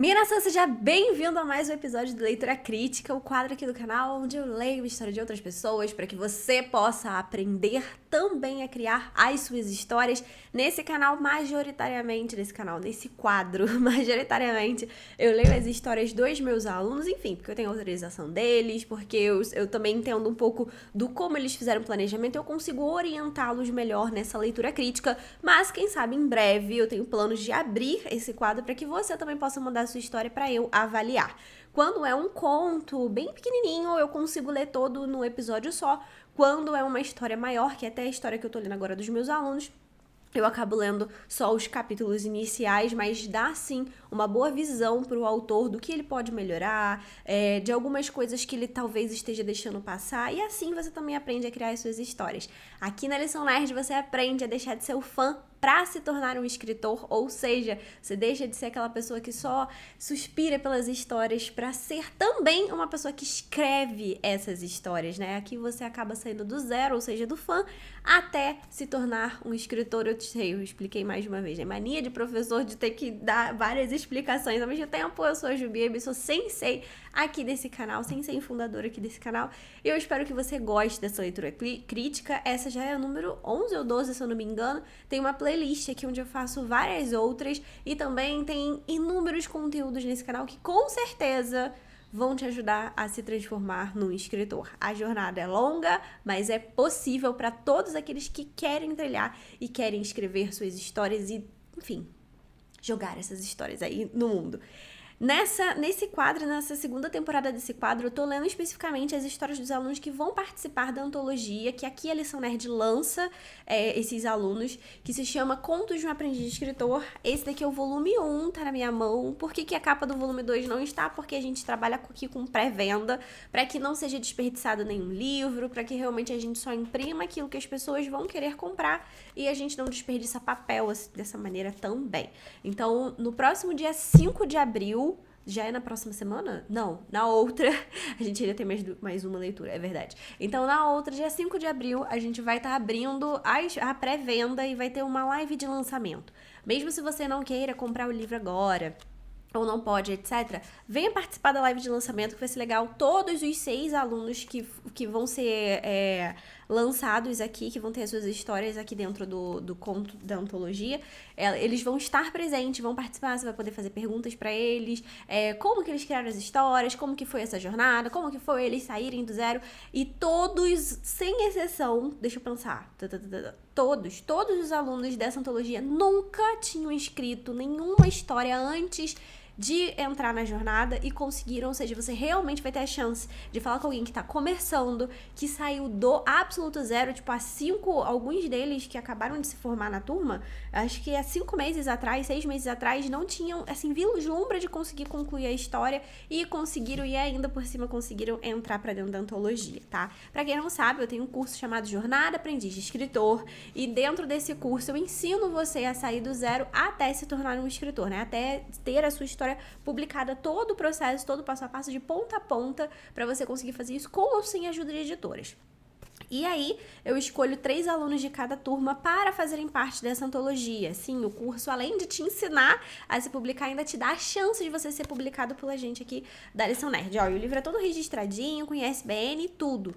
Menina, seja bem-vindo a mais um episódio do Leitura Crítica, o quadro aqui do canal onde eu leio a história de outras pessoas para que você possa aprender também a criar as suas histórias. Nesse canal, nesse quadro, majoritariamente, eu leio as histórias dos meus alunos, enfim, porque eu tenho autorização deles, porque eu também entendo um pouco do como eles fizeram o planejamento, eu consigo orientá-los melhor nessa leitura crítica, mas quem sabe em breve eu tenho planos de abrir esse quadro para que você também possa mandar sua história para eu avaliar. Quando é um conto bem pequenininho, eu consigo ler todo no episódio só. Quando é uma história maior, que é até a história que eu tô lendo agora dos meus alunos, eu acabo lendo só os capítulos iniciais, mas dá, sim, uma boa visão para o autor do que ele pode melhorar, de algumas coisas que ele talvez esteja deixando passar, e assim você também aprende a criar as suas histórias. Aqui na Lição Nerd você aprende a deixar de ser o fã para se tornar um escritor, ou seja, você deixa de ser aquela pessoa que só suspira pelas histórias para ser também uma pessoa que escreve essas histórias, né? Aqui você acaba saindo do zero, ou seja, do fã, até se tornar um escritor. Eu expliquei mais de uma vez, né? Mania de professor de ter que dar várias explicações. Ao mesmo tempo, eu sou a Jubiebe, sou sensei aqui desse canal, sensei fundadora aqui desse canal. E eu espero que você goste dessa leitura crítica. Essa já é a número 11 ou 12, se eu não me engano. Tem uma playlist aqui onde eu faço várias outras e também tem inúmeros conteúdos nesse canal que com certeza vão te ajudar a se transformar num escritor. A jornada é longa, mas é possível para todos aqueles que querem trilhar e querem escrever suas histórias e, enfim, jogar essas histórias aí no mundo. Nesse quadro, nessa segunda temporada desse quadro, eu tô lendo especificamente as histórias dos alunos que vão participar da antologia, que aqui a Lição Nerd lança esses alunos, que se chama Contos de um Aprendiz de Escritor. Esse daqui é o volume 1, tá na minha mão. Por que a capa do volume 2 não está? Porque a gente trabalha aqui com pré-venda, para que não seja desperdiçado nenhum livro, para que realmente a gente só imprima aquilo que as pessoas vão querer comprar e a gente não desperdiça papel dessa maneira também. Então, no próximo dia 5 de abril, já é na próxima semana? Não, na outra. A gente ainda tem mais uma leitura, é verdade. Então, na outra, dia 5 de abril, a gente vai estar abrindo a pré-venda e vai ter uma live de lançamento. Mesmo se você não queira comprar o livro agora, ou não pode, etc., venha participar da live de lançamento, que vai ser legal. Todos os 6 alunos que vão ser lançados aqui, que vão ter as suas histórias aqui dentro do conto da antologia, eles vão estar presentes, vão participar, você vai poder fazer perguntas pra eles, como que eles criaram as histórias, como que foi essa jornada, como que foi eles saírem do zero, e todos, sem exceção, deixa eu pensar, todos os alunos dessa antologia nunca tinham escrito nenhuma história antes de entrar na jornada e conseguiram, ou seja, você realmente vai ter a chance de falar com alguém que tá começando, que saiu do absoluto zero, tipo, alguns deles que acabaram de se formar na turma, acho que há 5 meses atrás, 6 meses atrás, não tinham, assim, vislumbra de conseguir concluir a história e conseguiram, e ainda por cima conseguiram entrar pra dentro da antologia, tá? Pra quem não sabe, eu tenho um curso chamado Jornada Aprendiz de Escritor, e dentro desse curso eu ensino você a sair do zero até se tornar um escritor, né? Até ter a sua história publicada, todo o processo, todo o passo a passo, de ponta a ponta, para você conseguir fazer isso com ou sem ajuda de editoras. E aí, eu escolho 3 alunos de cada turma para fazerem parte dessa antologia. Sim, o curso, além de te ensinar a se publicar, ainda te dá a chance de você ser publicado pela gente aqui da Lição Nerd. Ó, o livro é todo registradinho, com ISBN e tudo.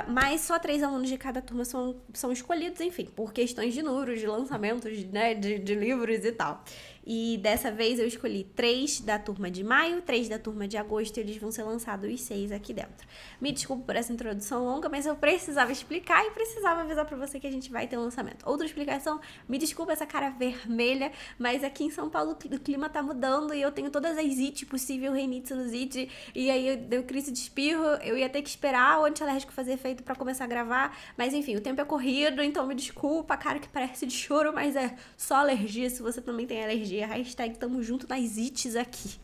Mas só 3 alunos de cada turma são escolhidos, enfim, por questões de números, de lançamentos, né, de livros e tal. E dessa vez eu escolhi 3 da turma de maio, 3 da turma de agosto, e eles vão ser lançados os 6 aqui dentro. Me desculpe por essa introdução longa, mas eu precisava explicar e precisava avisar pra você que a gente vai ter um lançamento. Outra explicação, me desculpa essa cara vermelha, mas aqui em São Paulo o clima tá mudando e eu tenho todas as IT possível, rinite, sinusite, e aí deu crise de espirro, eu ia ter que esperar o antialérgico fazer efeito pra começar a gravar, mas enfim, o tempo é corrido, então me desculpa, a cara que parece de choro, mas é só alergia. Se você também tem alergia, hashtag tamo junto nas ites aqui.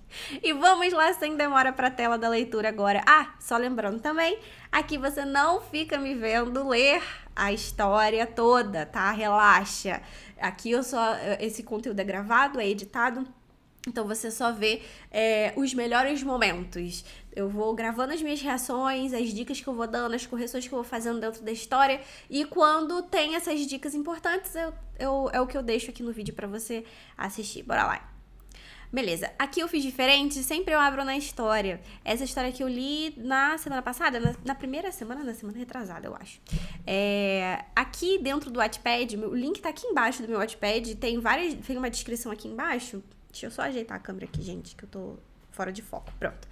E vamos lá, sem demora, pra tela da leitura agora. Só lembrando também, aqui você não fica me vendo ler a história toda, tá? Relaxa. Aqui esse conteúdo é gravado, é editado, então você só vê os melhores momentos. Eu vou gravando as minhas reações, as dicas que eu vou dando, as correções que eu vou fazendo dentro da história. E quando tem essas dicas importantes, é o que eu deixo aqui no vídeo pra você assistir. Bora lá. Beleza, aqui eu fiz diferente, sempre eu abro na história. Essa história que eu li na semana passada, na primeira semana, na semana retrasada, eu acho. Aqui dentro do Wattpad, o link tá aqui embaixo do meu Wattpad, tem uma descrição aqui embaixo. Deixa eu só ajeitar a câmera aqui, gente, que eu tô fora de foco. Pronto.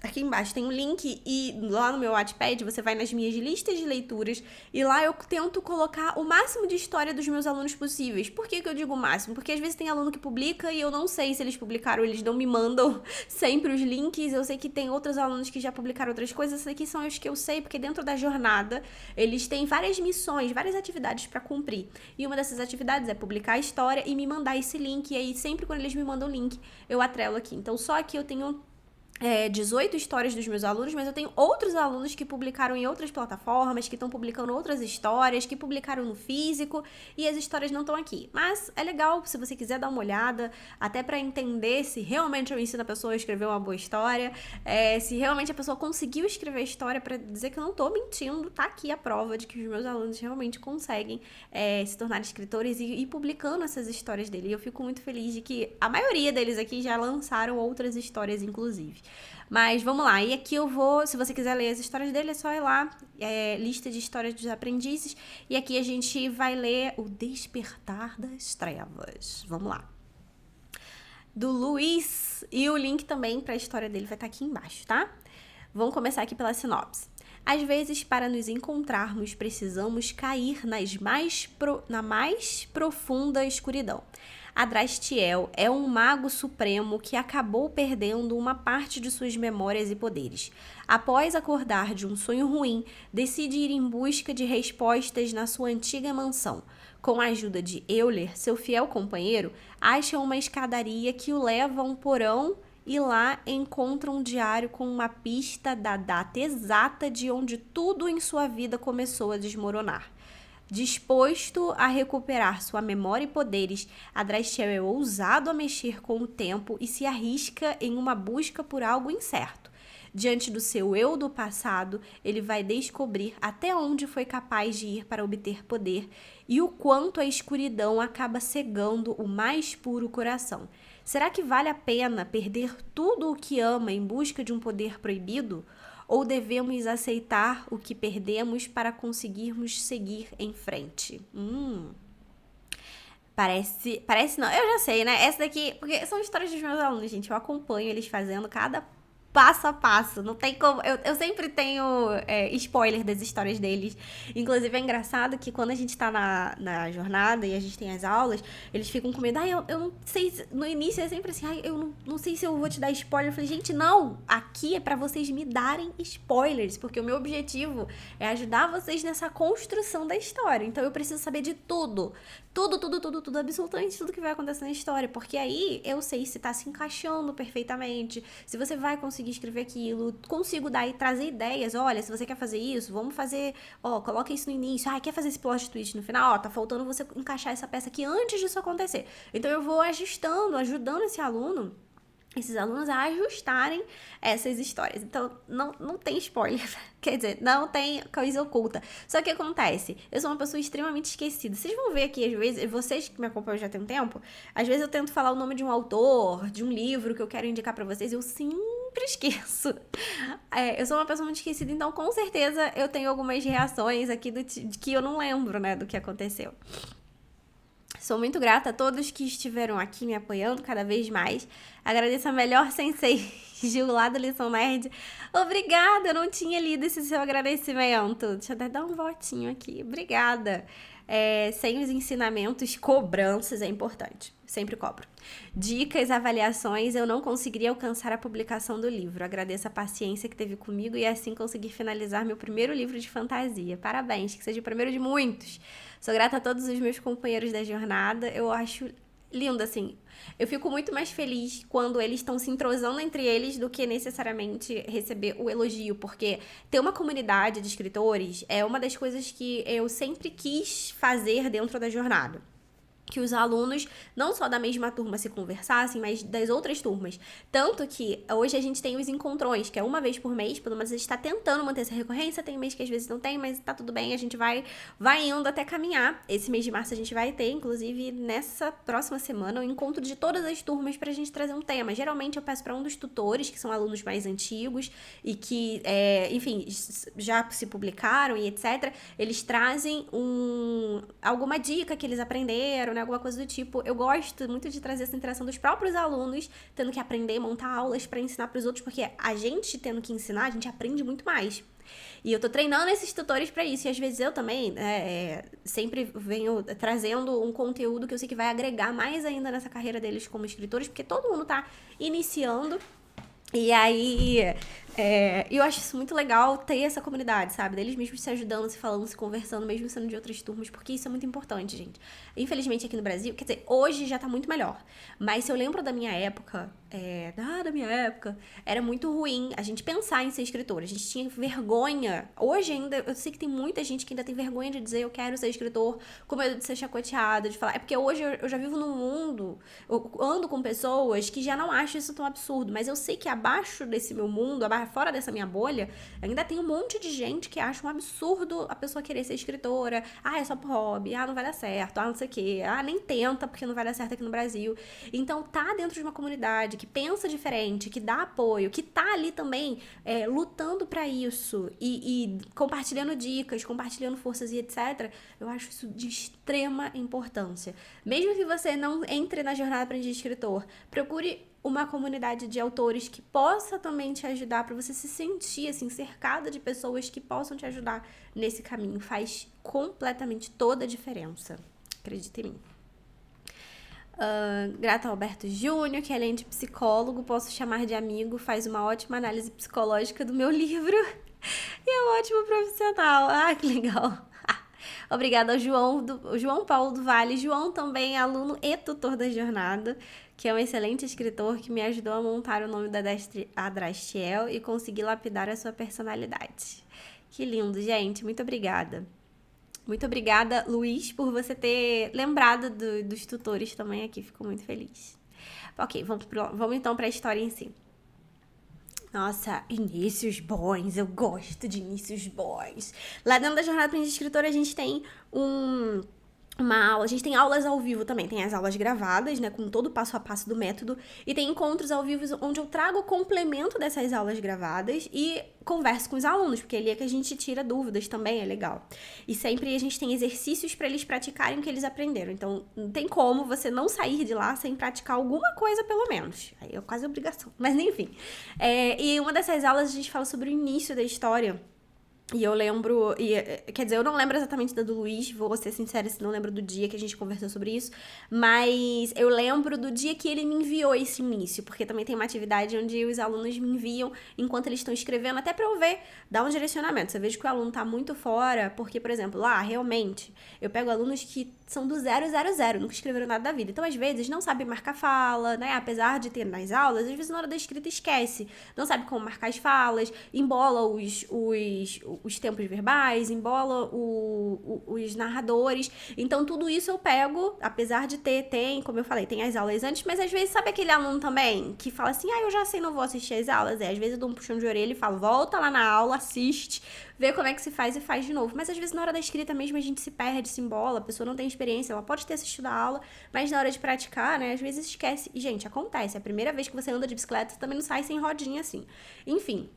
Aqui embaixo tem um link e lá no meu Wattpad você vai nas minhas listas de leituras e lá eu tento colocar o máximo de história dos meus alunos possíveis. Por que eu digo o máximo? Porque às vezes tem aluno que publica e eu não sei se eles publicaram, eles não me mandam sempre os links. Eu sei que tem outros alunos que já publicaram outras coisas, esses aqui são os que eu sei, porque dentro da jornada eles têm várias missões, várias atividades para cumprir. E uma dessas atividades é publicar a história e me mandar esse link. E aí sempre quando eles me mandam o link, eu atrelo aqui. Então só aqui eu tenho 18 histórias dos meus alunos, mas eu tenho outros alunos que publicaram em outras plataformas, que estão publicando outras histórias, que publicaram no físico, e as histórias não estão aqui. Mas é legal, se você quiser dar uma olhada, até para entender se realmente eu ensino a pessoa a escrever uma boa história, se realmente a pessoa conseguiu escrever a história, para dizer que eu não tô mentindo, tá aqui a prova de que os meus alunos realmente conseguem se tornar escritores e publicando essas histórias dele. E eu fico muito feliz de que a maioria deles aqui já lançaram outras histórias, inclusive. Mas vamos lá, e aqui eu vou, se você quiser ler as histórias dele, é só ir lá, lista de histórias dos aprendizes, e aqui a gente vai ler O Despertar das Trevas. Vamos lá. Do Luiz, e o link também para a história dele vai estar aqui embaixo, tá? Vamos começar aqui pela sinopse. Às vezes, para nos encontrarmos, precisamos cair na mais profunda escuridão. Adrastiel é um mago supremo que acabou perdendo uma parte de suas memórias e poderes. Após acordar de um sonho ruim, decide ir em busca de respostas na sua antiga mansão. Com a ajuda de Euler, seu fiel companheiro, acha uma escadaria que o leva a um porão e lá encontra um diário com uma pista da data exata de onde tudo em sua vida começou a desmoronar. Disposto a recuperar sua memória e poderes, Adrastiel é ousado a mexer com o tempo e se arrisca em uma busca por algo incerto. Diante do seu eu do passado, ele vai descobrir até onde foi capaz de ir para obter poder e o quanto a escuridão acaba cegando o mais puro coração. Será que vale a pena perder tudo o que ama em busca de um poder proibido? Ou devemos aceitar o que perdemos para conseguirmos seguir em frente? Parece não, eu já sei, né? Essa daqui, porque são histórias dos meus alunos, gente. Eu acompanho eles fazendo cada passo a passo, não tem como, eu sempre tenho spoiler das histórias deles, inclusive é engraçado que quando a gente tá na jornada e a gente tem as aulas, eles ficam com medo, eu não sei, no início é sempre assim, eu não sei se eu vou te dar spoiler, eu falei, gente, não, aqui é pra vocês me darem spoilers, porque o meu objetivo é ajudar vocês nessa construção da história, então eu preciso saber de tudo, absolutamente tudo que vai acontecer na história, porque aí eu sei se tá se encaixando perfeitamente, se você vai conseguir escrever aquilo, consigo dar e trazer ideias, olha, se você quer fazer isso, vamos fazer, coloca isso no início, quer fazer esse plot twist no final, tá faltando você encaixar essa peça aqui antes disso acontecer. Então eu vou ajustando, ajudando esses alunos a ajustarem essas histórias. Então, não tem spoiler, quer dizer, não tem coisa oculta. Só que acontece, eu sou uma pessoa extremamente esquecida. Vocês vão ver aqui, às vezes, vocês que me acompanham já tem um tempo, às vezes eu tento falar o nome de um autor, de um livro que eu quero indicar pra vocês, eu sempre esqueço. Eu sou uma pessoa muito esquecida, então com certeza eu tenho algumas reações aqui de que eu não lembro, né, do que aconteceu. Sou muito grata a todos que estiveram aqui me apoiando cada vez mais. Agradeço a melhor sensei, Gil, lá do Lição Nerd. Obrigada, eu não tinha lido esse seu agradecimento. Deixa eu até dar um votinho aqui. Obrigada. Sem os ensinamentos, cobranças é importante. Sempre cobro. Dicas, avaliações, eu não conseguiria alcançar a publicação do livro. Agradeço a paciência que teve comigo e assim conseguir finalizar meu primeiro livro de fantasia. Parabéns, que seja o primeiro de muitos. Sou grata a todos os meus companheiros da jornada. Eu acho lindo, assim. Eu fico muito mais feliz quando eles estão se entrosando entre eles do que necessariamente receber o elogio, porque ter uma comunidade de escritores é uma das coisas que eu sempre quis fazer dentro da jornada. que os alunos, não só da mesma turma se conversassem, mas das outras turmas. Tanto que hoje a gente tem os encontrões, que é uma vez por mês, pelo menos a gente tá tentando manter essa recorrência, tem mês que às vezes não tem, mas tá tudo bem, a gente vai indo até caminhar. Esse mês de março a gente vai ter, inclusive, nessa próxima semana, o encontro de todas as turmas pra gente trazer um tema. Geralmente eu peço pra um dos tutores, que são alunos mais antigos e que, enfim, já se publicaram e etc. Eles trazem alguma dica que eles aprenderam, né? Alguma coisa do tipo. Eu gosto muito de trazer essa interação dos próprios alunos, tendo que aprender, montar aulas pra ensinar pros outros, porque a gente tendo que ensinar, a gente aprende muito mais. E eu tô treinando esses tutores pra isso, e às vezes eu também sempre venho trazendo um conteúdo que eu sei que vai agregar mais ainda nessa carreira deles como escritores, porque todo mundo tá iniciando. E aí, eu acho isso muito legal ter essa comunidade, sabe? Deles mesmos se ajudando, se falando, se conversando, mesmo sendo de outras turmas, porque isso é muito importante, gente. Infelizmente aqui no Brasil, quer dizer, hoje já tá muito melhor. Mas se eu lembro da minha época, era muito ruim a gente pensar em ser escritor. A gente tinha vergonha. Hoje ainda, eu sei que tem muita gente que ainda tem vergonha de dizer eu quero ser escritor, com medo de ser chacoteada, de falar. É porque hoje eu já vivo num mundo, eu ando com pessoas que já não acham isso tão absurdo, mas eu sei que abaixo desse meu mundo, fora dessa minha bolha, ainda tem um monte de gente que acha um absurdo a pessoa querer ser escritora. É só por hobby. Não vai dar certo. Não sei o quê. Nem tenta porque não vai dar certo aqui no Brasil. Então, tá dentro de uma comunidade que pensa diferente, que dá apoio, que tá ali também lutando pra isso e compartilhando dicas, compartilhando forças e etc. Eu acho isso de extrema importância. Mesmo que você não entre na jornada Aprendiz de Escritor, procure uma comunidade de autores que possa também te ajudar, para você se sentir assim, cercada de pessoas que possam te ajudar nesse caminho. Faz completamente toda a diferença. Acredita em mim. Grata ao Alberto Júnior, que além de psicólogo, posso chamar de amigo, faz uma ótima análise psicológica do meu livro e é um ótimo profissional. Que legal. Obrigada ao João Paulo do Vale. João também é aluno e tutor da jornada, que é um excelente escritor que me ajudou a montar o nome da Adrastiel e conseguir lapidar a sua personalidade. Que lindo, gente. Muito obrigada. Muito obrigada, Luiz, por você ter lembrado dos tutores também aqui. Fico muito feliz. Ok, vamos então para a história em si. Nossa, inícios bons. Eu gosto de inícios bons. Lá dentro da Jornada Aprendiz de Escritor, a gente tem uma aula, a gente tem aulas ao vivo também, tem as aulas gravadas, né, com todo o passo a passo do método, e tem encontros ao vivo onde eu trago o complemento dessas aulas gravadas e converso com os alunos, porque ali é que a gente tira dúvidas também, é legal. E sempre a gente tem exercícios para eles praticarem o que eles aprenderam, então não tem como você não sair de lá sem praticar alguma coisa, pelo menos. Aí é quase obrigação, mas enfim. E uma dessas aulas a gente fala sobre o início da história. E eu lembro, quer dizer, eu não lembro exatamente da do Luiz, vou ser sincera, se não lembro do dia que a gente conversou sobre isso, mas eu lembro do dia que ele me enviou esse início, porque também tem uma atividade onde os alunos me enviam enquanto eles estão escrevendo, até pra eu ver, dar um direcionamento. Você veja que o aluno tá muito fora, porque, por exemplo, lá, realmente, eu pego alunos que são do 000, nunca escreveram nada da vida. Então, às vezes, não sabe marcar fala, né? Apesar de ter nas aulas, às vezes na hora da escrita esquece. Não sabe como marcar as falas, embola os tempos verbais, embola os narradores. Então, tudo isso eu pego, apesar de como eu falei, tem as aulas antes, mas às vezes, sabe aquele aluno também que fala assim, eu já sei, não vou assistir as aulas? Às vezes eu dou um puxão de orelha e falo, volta lá na aula, assiste, vê como é que se faz e faz de novo. Mas às vezes na hora da escrita mesmo a gente se perde, se embola, a pessoa não tem experiência, ela pode ter assistido a aula, mas na hora de praticar, né, às vezes esquece. E, gente, acontece, é a primeira vez que você anda de bicicleta, você também não sai sem rodinha assim. Enfim,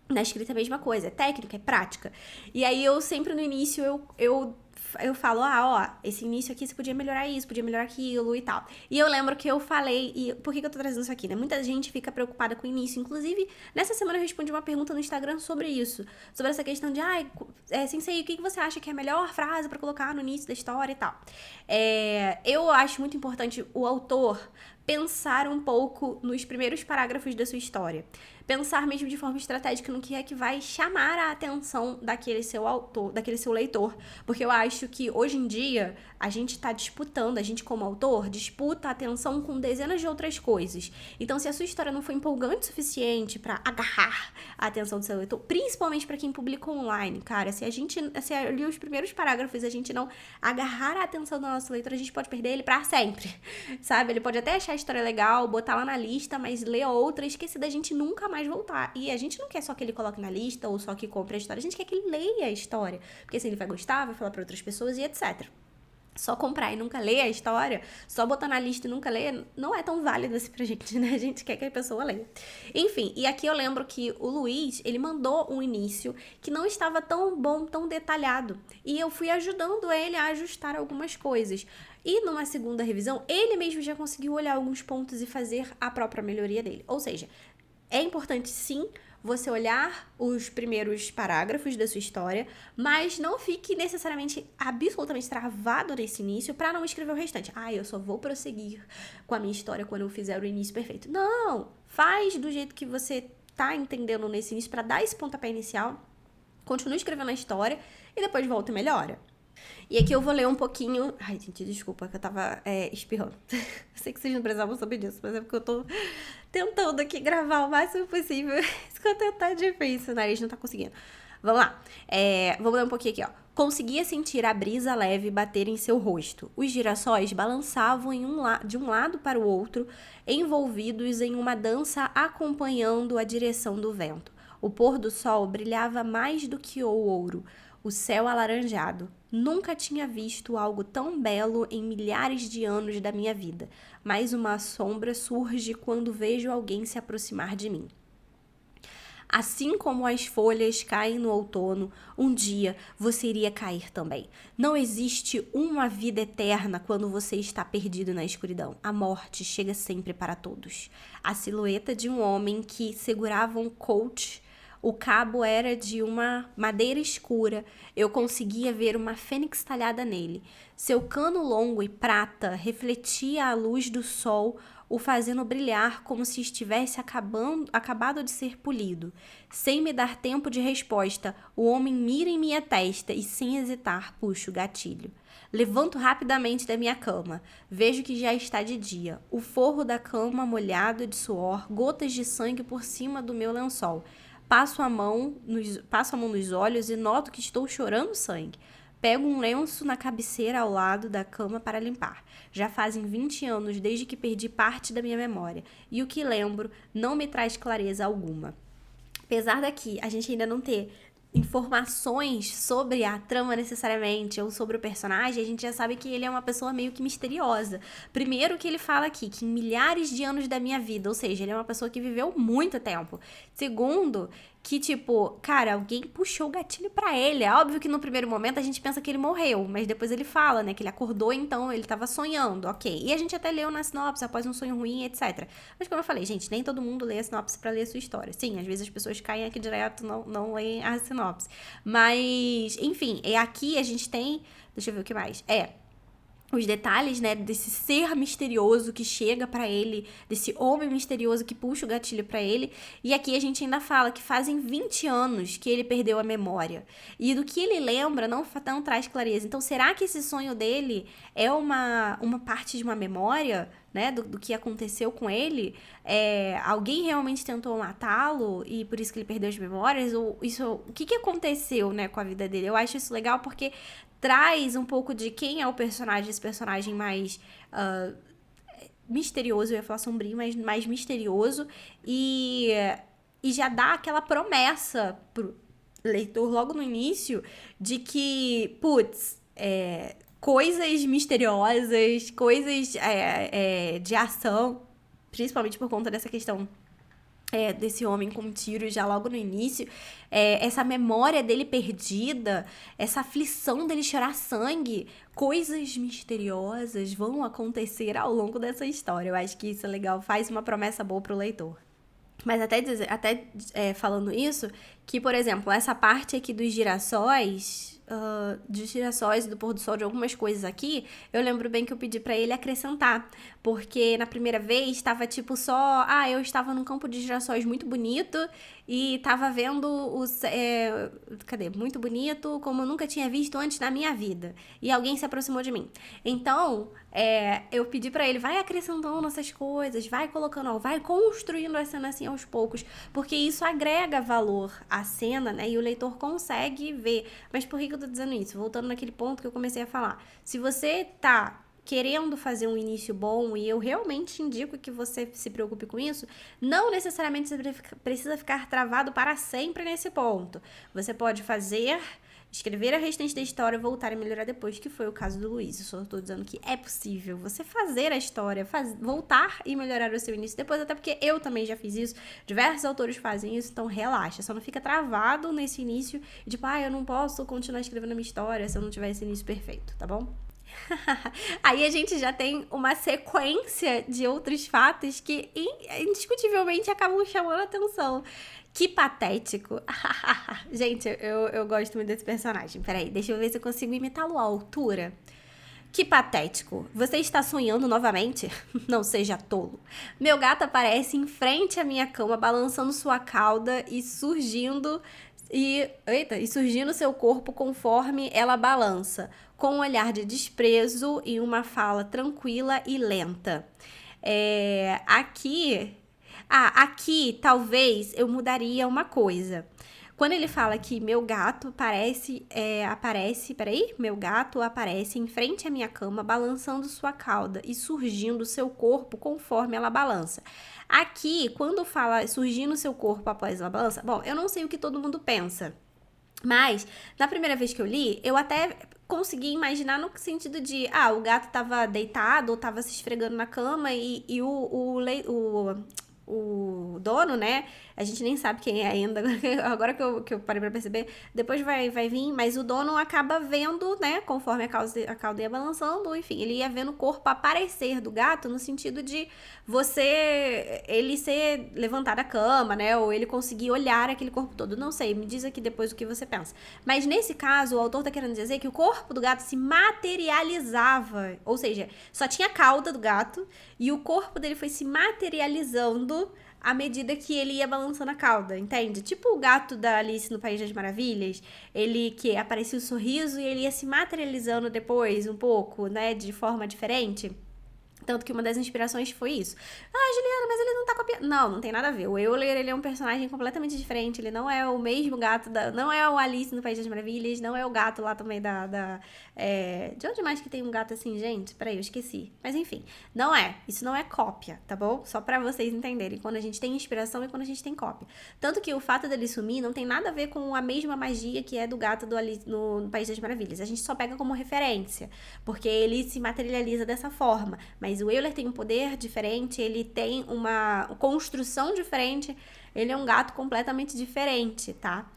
na escrita é a mesma coisa, é técnica, é prática. E aí eu sempre no início, eu falo, esse início aqui você podia melhorar isso, podia melhorar aquilo e tal. E eu lembro que eu falei, e por que eu tô trazendo isso aqui, né? Muita gente fica preocupada com o início. Inclusive, nessa semana eu respondi uma pergunta no Instagram sobre isso. Sobre essa questão de, Sensei, o que você acha que é a melhor frase pra colocar no início da história e tal. Eu acho muito importante o autor pensar um pouco nos primeiros parágrafos da sua história. Pensar mesmo de forma estratégica no que é que vai chamar a atenção daquele seu autor, daquele seu leitor. Porque eu acho que hoje em dia a gente tá disputando, a gente como autor, disputa a atenção com dezenas de outras coisas. Então, se a sua história não foi empolgante o suficiente pra agarrar a atenção do seu leitor, principalmente pra quem publica online, cara, se ali os primeiros parágrafos a gente não agarrar a atenção do nosso leitor, a gente pode perder ele pra sempre, sabe? Ele pode até achar a história legal, botar lá na lista, mas ler outra e esquecer da gente nunca mais voltar. E a gente não quer só que ele coloque na lista ou só que compre a história, a gente quer que ele leia a história, porque assim ele vai gostar, vai falar pra outras pessoas e etc. Só comprar e nunca ler a história, só botar na lista e nunca ler, não é tão válido assim pra gente, né? A gente quer que a pessoa leia. Enfim, e aqui eu lembro que o Luiz, ele mandou um início que não estava tão bom, tão detalhado. E eu fui ajudando ele a ajustar algumas coisas. E numa segunda revisão, ele mesmo já conseguiu olhar alguns pontos e fazer a própria melhoria dele. Ou seja, é importante sim você olhar os primeiros parágrafos da sua história, mas não fique necessariamente absolutamente travado nesse início para não escrever o restante. Eu só vou prosseguir com a minha história quando eu fizer o início perfeito. Não! Faz do jeito que você tá entendendo nesse início para dar esse pontapé inicial, continue escrevendo a história e depois volta e melhora. E aqui eu vou ler um pouquinho... Ai, gente, desculpa que eu tava espirrando. Eu sei que vocês não precisavam saber disso, mas é porque eu tô tentando aqui gravar o máximo possível. Isso que eu tô tá difícil, o nariz não tá conseguindo. Vamos lá. Vamos ler um pouquinho aqui, ó. Conseguia sentir a brisa leve bater em seu rosto. Os girassóis balançavam de um lado para o outro, envolvidos em uma dança acompanhando a direção do vento. O pôr do sol brilhava mais do que o ouro. O céu alaranjado. Nunca tinha visto algo tão belo em milhares de anos da minha vida, mas uma sombra surge quando vejo alguém se aproximar de mim. Assim como as folhas caem no outono, um dia você iria cair também. Não existe uma vida eterna quando você está perdido na escuridão. A morte chega sempre para todos. A silhueta de um homem que segurava um coach. O cabo era de uma madeira escura. Eu conseguia ver uma fênix talhada nele. Seu cano longo e prata refletia a luz do sol, o fazendo brilhar como se estivesse acabado de ser polido. Sem me dar tempo de resposta, o homem mira em minha testa e, sem hesitar, puxa o gatilho. Levanto rapidamente da minha cama. Vejo que já está de dia. O forro da cama molhado de suor, gotas de sangue por cima do meu lençol. Passo a mão nos olhos e noto que estou chorando sangue. Pego um lenço na cabeceira ao lado da cama para limpar. Já fazem 20 anos desde que perdi parte da minha memória, e o que lembro não me traz clareza alguma. Apesar daqui a gente ainda não ter informações sobre a trama necessariamente, ou sobre o personagem, a gente já sabe que ele é uma pessoa meio que misteriosa. Primeiro que ele fala aqui, que em milhares de anos da minha vida, ou seja, ele é uma pessoa que viveu muito tempo. Segundo, que tipo, cara, alguém puxou o gatilho pra ele. É óbvio que no primeiro momento a gente pensa que ele morreu, mas depois ele fala, né, que ele acordou, então ele tava sonhando, ok. E a gente até leu na sinopse, após um sonho ruim, etc. Mas como eu falei, gente, nem todo mundo lê a sinopse pra ler a sua história. Sim, às vezes as pessoas caem aqui direto, não leem a sinopse. Mas, enfim, aqui a gente tem... Deixa eu ver o que mais. Os detalhes, né, desse ser misterioso que chega pra ele, desse homem misterioso que puxa o gatilho pra ele. E aqui a gente ainda fala que fazem 20 anos que ele perdeu a memória. E do que ele lembra não traz clareza. Então, será que esse sonho dele é uma parte de uma memória, né, do que aconteceu com ele? Alguém realmente tentou matá-lo e por isso que ele perdeu as memórias? Ou o que aconteceu, né, com a vida dele? Eu acho isso legal porque traz um pouco de quem é o personagem, esse personagem mais misterioso, eu ia falar sombrio, mas mais misterioso, e já dá aquela promessa pro leitor logo no início de que, coisas misteriosas, coisas de ação, principalmente por conta dessa questão desse homem com tiro já logo no início, essa memória dele perdida, essa aflição dele chorar sangue, coisas misteriosas vão acontecer ao longo dessa história. Eu acho que isso é legal, faz uma promessa boa pro leitor. Mas até falando isso, que, por exemplo, essa parte aqui dos girassóis, e do pôr do sol, de algumas coisas aqui, eu lembro bem que eu pedi pra ele acrescentar, porque na primeira vez estava tipo só, eu estava num campo de girassóis muito bonito e tava vendo muito bonito, como eu nunca tinha visto antes na minha vida, e alguém se aproximou de mim. Então, eu pedi pra ele, vai acrescentando essas coisas, vai colocando, vai construindo a cena assim aos poucos, porque isso agrega valor à cena, né, e o leitor consegue ver. Mas por que eu tô dizendo isso? Voltando naquele ponto que eu comecei a falar. Se você tá querendo fazer um início bom, e eu realmente indico que você se preocupe com isso, não necessariamente você precisa ficar travado para sempre nesse ponto. Você pode escrever a restante da história, voltar e melhorar depois, que foi o caso do Luiz. Eu só estou dizendo que é possível você fazer a história, voltar e melhorar o seu início depois, até porque eu também já fiz isso, diversos autores fazem isso, então relaxa, só não fica travado nesse início, e tipo, eu não posso continuar escrevendo a minha história se eu não tiver esse início perfeito, tá bom? Aí a gente já tem uma sequência de outros fatos que indiscutivelmente acabam chamando a atenção. Que patético. Gente, eu gosto muito desse personagem. Peraí, deixa eu ver se eu consigo imitá-lo à altura. Que patético. Você está sonhando novamente? Não seja tolo. Meu gato aparece em frente à minha cama, balançando sua cauda e surgindo seu corpo conforme ela balança, com um olhar de desprezo e uma fala tranquila e lenta. Aqui talvez eu mudaria uma coisa. Quando ele fala que meu gato meu gato aparece em frente à minha cama, balançando sua cauda e surgindo seu corpo conforme ela balança. Aqui, quando fala surgindo seu corpo após ela balança, bom, eu não sei o que todo mundo pensa, mas na primeira vez que eu li, eu até consegui imaginar no sentido de, o gato tava deitado ou tava se esfregando na cama e o dono, né? A gente nem sabe quem é ainda, agora que eu parei pra perceber, depois vai vir, mas o dono acaba vendo, né? Conforme a cauda ia balançando, enfim, ele ia vendo o corpo aparecer do gato no sentido de ele ser levantado da cama, né? Ou ele conseguir olhar aquele corpo todo. Não sei, me diz aqui depois o que você pensa. Mas nesse caso, o autor tá querendo dizer que o corpo do gato se materializava, ou seja, só tinha a cauda do gato e o corpo dele foi se materializando à medida que ele ia balançando a cauda, entende? Tipo o gato da Alice no País das Maravilhas, ele que aparecia o sorriso e ele ia se materializando depois um pouco, né, de forma diferente. Tanto que uma das inspirações foi isso. Juliana, mas ele não tá copiando. Não tem nada a ver. O Euler, ele é um personagem completamente diferente. Ele não é o mesmo gato não é o Alice no País das Maravilhas, não é o gato lá também de onde mais que tem um gato assim, gente? Peraí, eu esqueci. Mas enfim, não é. Isso não é cópia, tá bom? Só pra vocês entenderem. Quando a gente tem inspiração e quando a gente tem cópia. Tanto que o fato dele sumir não tem nada a ver com a mesma magia que é do gato do Alice no País das Maravilhas. A gente só pega como referência, porque ele se materializa dessa forma. Mas o Euler tem um poder diferente, ele tem uma construção diferente, ele é um gato completamente diferente, tá?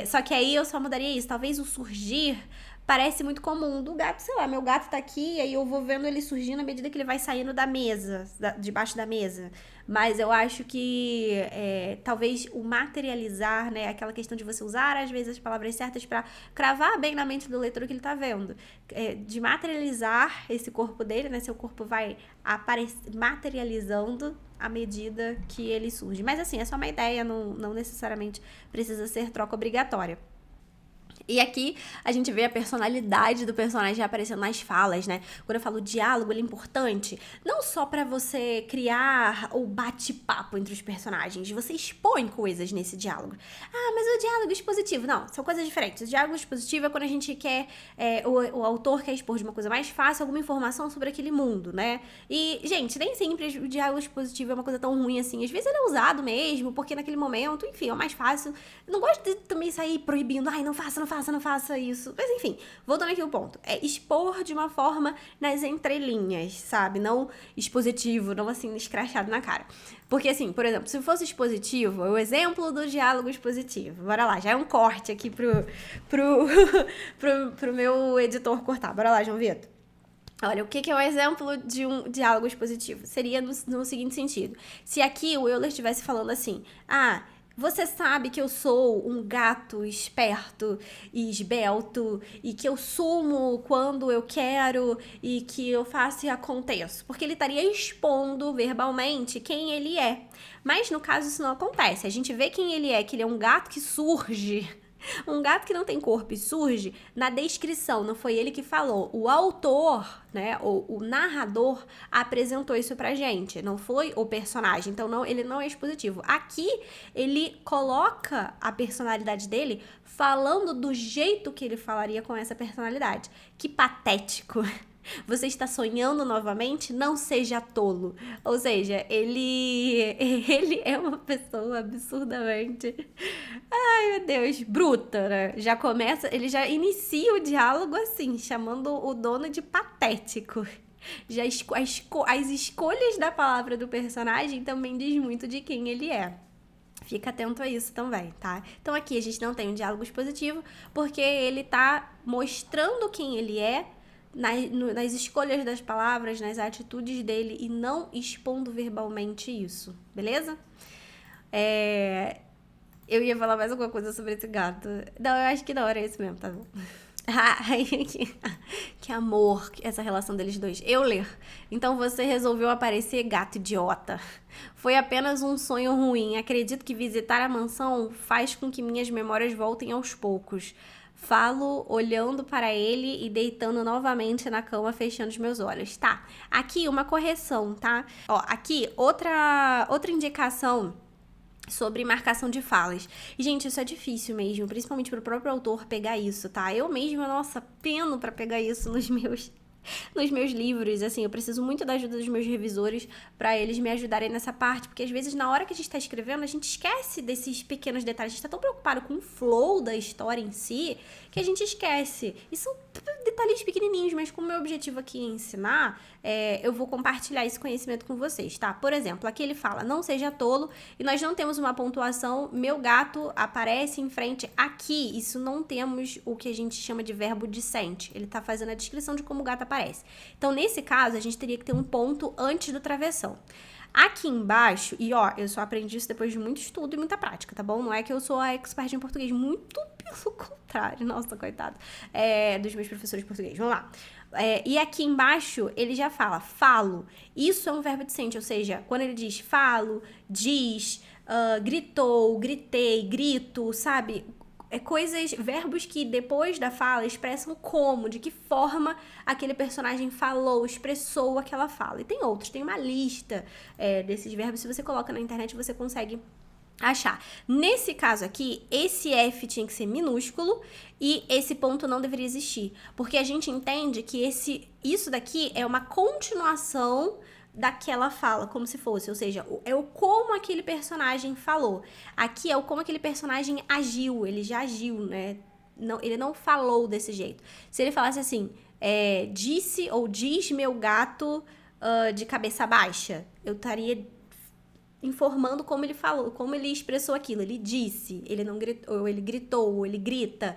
Só que aí eu só mudaria isso, talvez o surgir parece muito comum do gato, sei lá, meu gato tá aqui, aí eu vou vendo ele surgindo à medida que ele vai saindo da mesa, debaixo da mesa. Mas eu acho que talvez o materializar, né, aquela questão de você usar às vezes as palavras certas para cravar bem na mente do leitor o que ele tá vendo. De materializar esse corpo dele, né, seu corpo vai materializando à medida que ele surge. Mas assim, é só uma ideia, não necessariamente precisa ser troca obrigatória. E aqui a gente vê a personalidade do personagem aparecendo nas falas, né? Quando eu falo diálogo, ele é importante não só pra você criar o bate-papo entre os personagens, você expõe coisas nesse diálogo. Mas o diálogo expositivo, não, são coisas diferentes. O diálogo expositivo é quando a gente quer, o autor quer expor de uma coisa mais fácil alguma informação sobre aquele mundo, né? E, gente, nem sempre o diálogo expositivo é uma coisa tão ruim assim. Às vezes ele é usado mesmo, porque naquele momento, enfim, é o mais fácil. Eu não gosto de também sair proibindo, não faça isso. Mas enfim, voltando aqui ao ponto. É expor de uma forma nas entrelinhas, sabe? Não expositivo, não assim, escrachado na cara. Porque assim, por exemplo, se fosse expositivo, o exemplo do diálogo expositivo. Bora lá, já é um corte aqui pro meu editor cortar. Bora lá, João Vitor. Olha, o que é o exemplo de um diálogo expositivo? Seria no seguinte sentido. Se aqui o Euler estivesse falando assim, Você sabe que eu sou um gato esperto e esbelto e que eu sumo quando eu quero e que eu faço e aconteço. Porque ele estaria expondo verbalmente quem ele é. Mas no caso isso não acontece. A gente vê quem ele é, que ele é um gato que surge. Um gato que não tem corpo e surge na descrição, não foi ele que falou. O autor, né, o narrador apresentou isso pra gente, não foi o personagem. Então não, ele não é expositivo. Aqui ele coloca a personalidade dele falando do jeito que ele falaria com essa personalidade. Que patético. Você está sonhando novamente? Não seja tolo. Ou seja, ele é uma pessoa absurdamente, ai meu Deus, bruta, né? Já começa, ele já inicia o diálogo assim, chamando o dono de patético. Já as escolhas da palavra do personagem também diz muito de quem ele é. Fica atento a isso também, tá? Então aqui a gente não tem um diálogo expositivo, porque ele tá mostrando quem ele é nas escolhas das palavras, nas atitudes dele e não expondo verbalmente isso, beleza? Eu ia falar mais alguma coisa sobre esse gato. Não, eu acho que não, era isso mesmo, tá bom. Que amor, essa relação deles dois. Euler, então você resolveu aparecer, gato idiota. Foi apenas um sonho ruim. Acredito que visitar a mansão faz com que minhas memórias voltem aos poucos. Falo olhando para ele e deitando novamente na cama, fechando os meus olhos. Tá, aqui uma correção, tá? Ó, aqui outra indicação sobre marcação de falas. E, gente, isso é difícil mesmo, principalmente pro próprio autor pegar isso, tá? Eu mesma, nossa, peno pra pegar isso nos meus livros, assim, eu preciso muito da ajuda dos meus revisores pra eles me ajudarem nessa parte, porque às vezes na hora que a gente tá escrevendo, a gente esquece desses pequenos detalhes, a gente tá tão preocupado com o flow da história em si, que a gente esquece. E são detalhes pequenininhos, mas como o meu objetivo aqui é ensinar, eu vou compartilhar esse conhecimento com vocês, tá? Por exemplo, aqui ele fala, não seja tolo, e nós não temos uma pontuação, meu gato aparece em frente aqui, isso não temos o que a gente chama de verbo dicente, ele tá fazendo a descrição de como o gato aparece. Então, nesse caso, a gente teria que ter um ponto antes do travessão. Aqui embaixo, e ó, eu só aprendi isso depois de muito estudo e muita prática, tá bom? Não é que eu sou a expert em português, muito pelo contrário, nossa, coitado, dos meus professores de português. Vamos lá. E aqui embaixo, ele já fala, falo. Isso é um verbo dicente, ou seja, quando ele diz falo, diz, gritou, gritei, grito, sabe? Verbos que depois da fala expressam como, de que forma aquele personagem falou, expressou aquela fala. E tem outros, tem uma lista desses verbos, se você coloca na internet você consegue achar. Nesse caso aqui, esse F tinha que ser minúsculo e esse ponto não deveria existir, porque a gente entende que isso daqui é uma continuação daquela fala, como se fosse, ou seja, é o como aquele personagem falou. Aqui é o como aquele personagem agiu, ele já agiu, né? Não, ele não falou desse jeito. Se ele falasse assim, disse ou diz meu gato de cabeça baixa, eu estaria informando como ele falou, como ele expressou aquilo. Ele disse, ele não gritou, ou ele gritou, ou ele grita.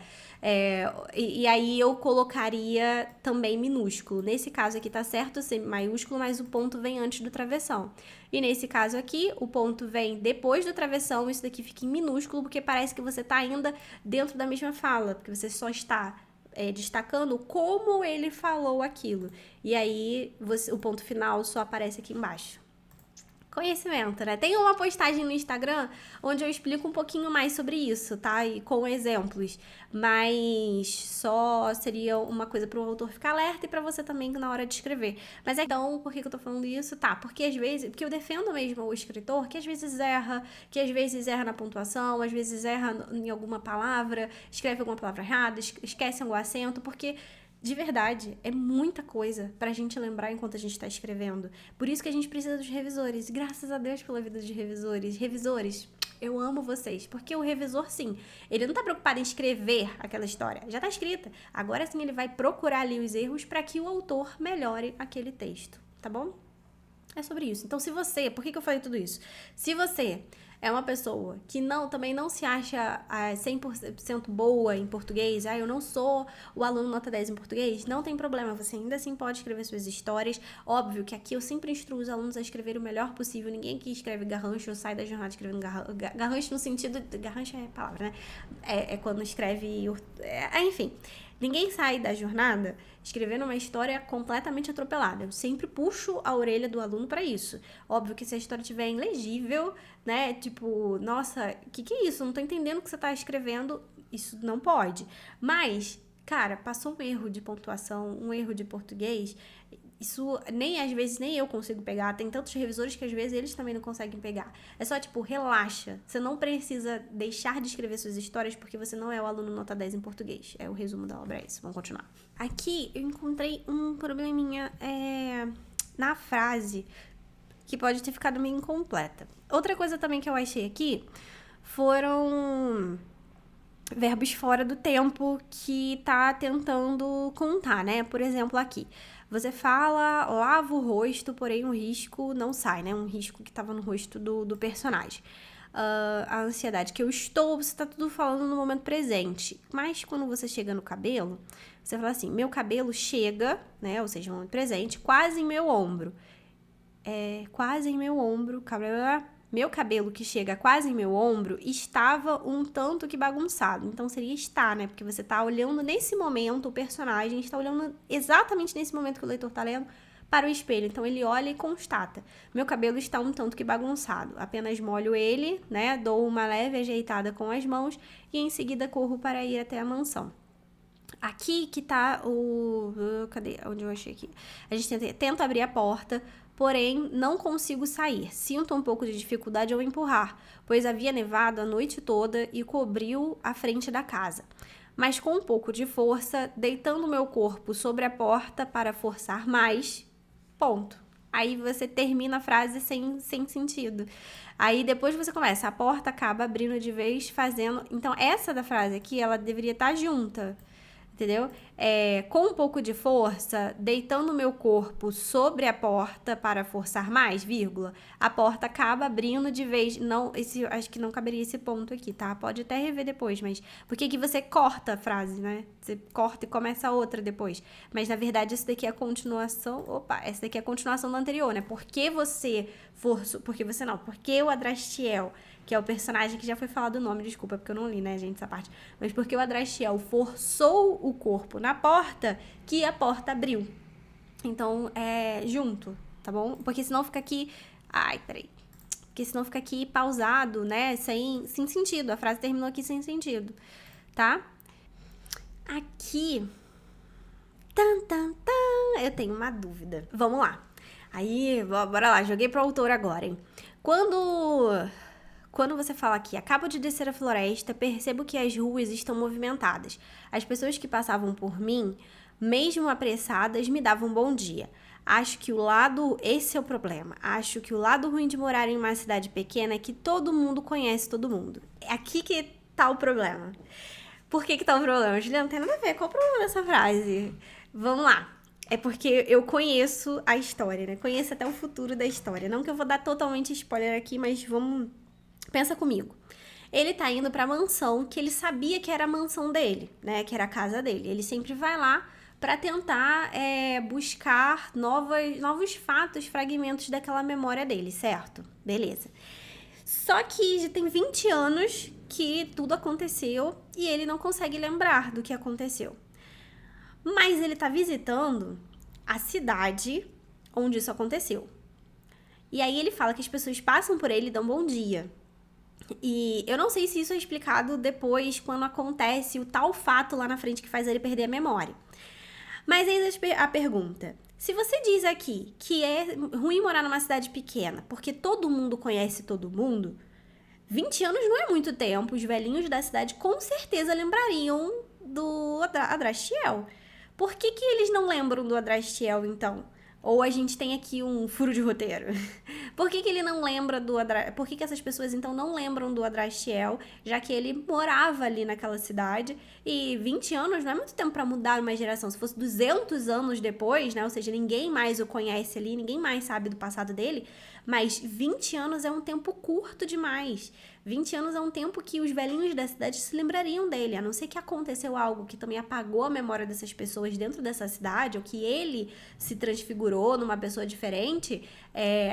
E aí eu colocaria também minúsculo. Nesse caso aqui tá certo ser maiúsculo, mas o ponto vem antes do travessão. E nesse caso aqui, o ponto vem depois do travessão, isso daqui fica em minúsculo, porque parece que você tá ainda dentro da mesma fala, porque você só está destacando como ele falou aquilo. E aí o ponto final só aparece aqui embaixo. Conhecimento, né? Tem uma postagem no Instagram onde eu explico um pouquinho mais sobre isso, tá? E com exemplos. Mas só seria uma coisa para o autor ficar alerta e para você também na hora de escrever. Mas então, por que eu tô falando isso? Tá, porque às vezes... Porque eu defendo mesmo o escritor que às vezes erra na pontuação, às vezes erra em alguma palavra, escreve alguma palavra errada, esquece algum acento, porque... De verdade, é muita coisa pra gente lembrar enquanto a gente tá escrevendo. Por isso que a gente precisa dos revisores. Graças a Deus pela vida dos revisores. Revisores, eu amo vocês. Porque o revisor, sim, ele não tá preocupado em escrever aquela história. Já tá escrita. Agora sim ele vai procurar ali os erros pra que o autor melhore aquele texto. Tá bom? É sobre isso. Então, se você... Por que eu falei tudo isso? Se você é uma pessoa que também não se acha 100% boa em português, eu não sou o aluno nota 10 em português, não tem problema, você ainda assim pode escrever suas histórias. Óbvio que aqui eu sempre instruo os alunos a escrever o melhor possível, ninguém aqui escreve garrancho ou sai da jornada escrevendo garrancho no sentido, garrancho é a palavra, né? É quando escreve, enfim. Ninguém sai da jornada escrevendo uma história completamente atropelada. Eu sempre puxo a orelha do aluno para isso. Óbvio que se a história estiver ilegível, né? Tipo, nossa, o que é isso? Não tô entendendo o que você tá escrevendo. Isso não pode. Mas, cara, passou um erro de pontuação, um erro de português. Isso às vezes nem eu consigo pegar. Tem tantos revisores que às vezes eles também não conseguem pegar. É só tipo, relaxa. Você não precisa deixar de escrever suas histórias porque você não é o aluno nota 10 em português. É o resumo da obra, é isso. Vamos continuar. Aqui eu encontrei um probleminha na frase que pode ter ficado meio incompleta. Outra coisa também que eu achei aqui foram verbos fora do tempo que tá tentando contar, né? Por exemplo, aqui. Você fala, lava o rosto, porém o risco não sai, né? Um risco que tava no rosto do personagem. A ansiedade que eu estou, você tá tudo falando no momento presente. Mas quando você chega no cabelo, você fala assim, meu cabelo chega, né? Ou seja, no momento presente, quase em meu ombro. Quase em meu ombro, meu cabelo que chega quase em meu ombro estava um tanto que bagunçado. Então seria estar, né? Porque você tá olhando nesse momento, o personagem está olhando exatamente nesse momento que o leitor tá lendo para o espelho. Então ele olha e constata. Meu cabelo está um tanto que bagunçado. Apenas molho ele, né? Dou uma leve ajeitada com as mãos e em seguida corro para ir até a mansão. Aqui que tá cadê? Onde eu achei aqui? A gente tenta abrir a porta, porém não consigo sair. Sinto um pouco de dificuldade ao empurrar, pois havia nevado a noite toda e cobriu a frente da casa. Mas com um pouco de força, deitando meu corpo sobre a porta para forçar mais, ponto. Aí você termina a frase sem sentido. Aí depois você começa, a porta acaba abrindo de vez, fazendo... Então essa da frase aqui, ela deveria estar junta. Entendeu? Com um pouco de força, deitando meu corpo sobre a porta para forçar mais, vírgula, a porta acaba abrindo de vez. Não, acho que não caberia esse ponto aqui, tá? Pode até rever depois, mas... Porque aqui você corta a frase, né? Você corta e começa outra depois. Mas, na verdade, essa daqui é a continuação... essa daqui é a continuação da anterior, né? Porque você forçou... Porque o Adrastiel, que é o personagem que já foi falado o nome, desculpa, porque eu não li, né, gente, essa parte. Mas porque o Adrastiel forçou o corpo na porta, que a porta abriu. Então, junto, tá bom? Porque senão fica aqui... Porque senão fica aqui pausado, né, sem sentido. A frase terminou aqui sem sentido, tá? Aqui... Eu tenho uma dúvida. Vamos lá. Aí, bora lá, joguei pro autor agora, hein? Quando você fala aqui, acabo de descer a floresta, percebo que as ruas estão movimentadas. As pessoas que passavam por mim, mesmo apressadas, me davam bom dia. Esse é o problema. Acho que o lado ruim de morar em uma cidade pequena é que todo mundo conhece todo mundo. É aqui que tá o problema. Por que tá o problema? Juliana, não tem nada a ver. Qual o problema dessa frase? Vamos lá. É porque eu conheço a história, né? Conheço até o futuro da história. Não que eu vou dar totalmente spoiler aqui, mas vamos... Pensa comigo. Ele tá indo pra mansão que ele sabia que era a mansão dele, né? Que era a casa dele. Ele sempre vai lá pra tentar buscar novos fatos, fragmentos daquela memória dele, certo? Beleza. Só que já tem 20 anos que tudo aconteceu e ele não consegue lembrar do que aconteceu. Mas ele tá visitando a cidade onde isso aconteceu. E aí ele fala que as pessoas passam por ele e dão bom dia. E eu não sei se isso é explicado depois, quando acontece o tal fato lá na frente que faz ele perder a memória. Mas eis a pergunta. Se você diz aqui que é ruim morar numa cidade pequena, porque todo mundo conhece todo mundo, 20 anos não é muito tempo. Os velhinhos da cidade com certeza lembrariam do Adrastiel. Por que eles não lembram do Adrastiel, então? Ou a gente tem aqui um furo de roteiro? Por que ele não lembra do Adrastiel? Por que essas pessoas então não lembram do Adrastiel, já que ele morava ali naquela cidade? E 20 anos não é muito tempo pra mudar uma geração. Se fosse 200 anos depois, né? Ou seja, ninguém mais o conhece ali, ninguém mais sabe do passado dele. Mas 20 anos é um tempo curto demais. 20 anos é um tempo que os velhinhos da cidade se lembrariam dele, a não ser que aconteceu algo que também apagou a memória dessas pessoas dentro dessa cidade, ou que ele se transfigurou numa pessoa diferente,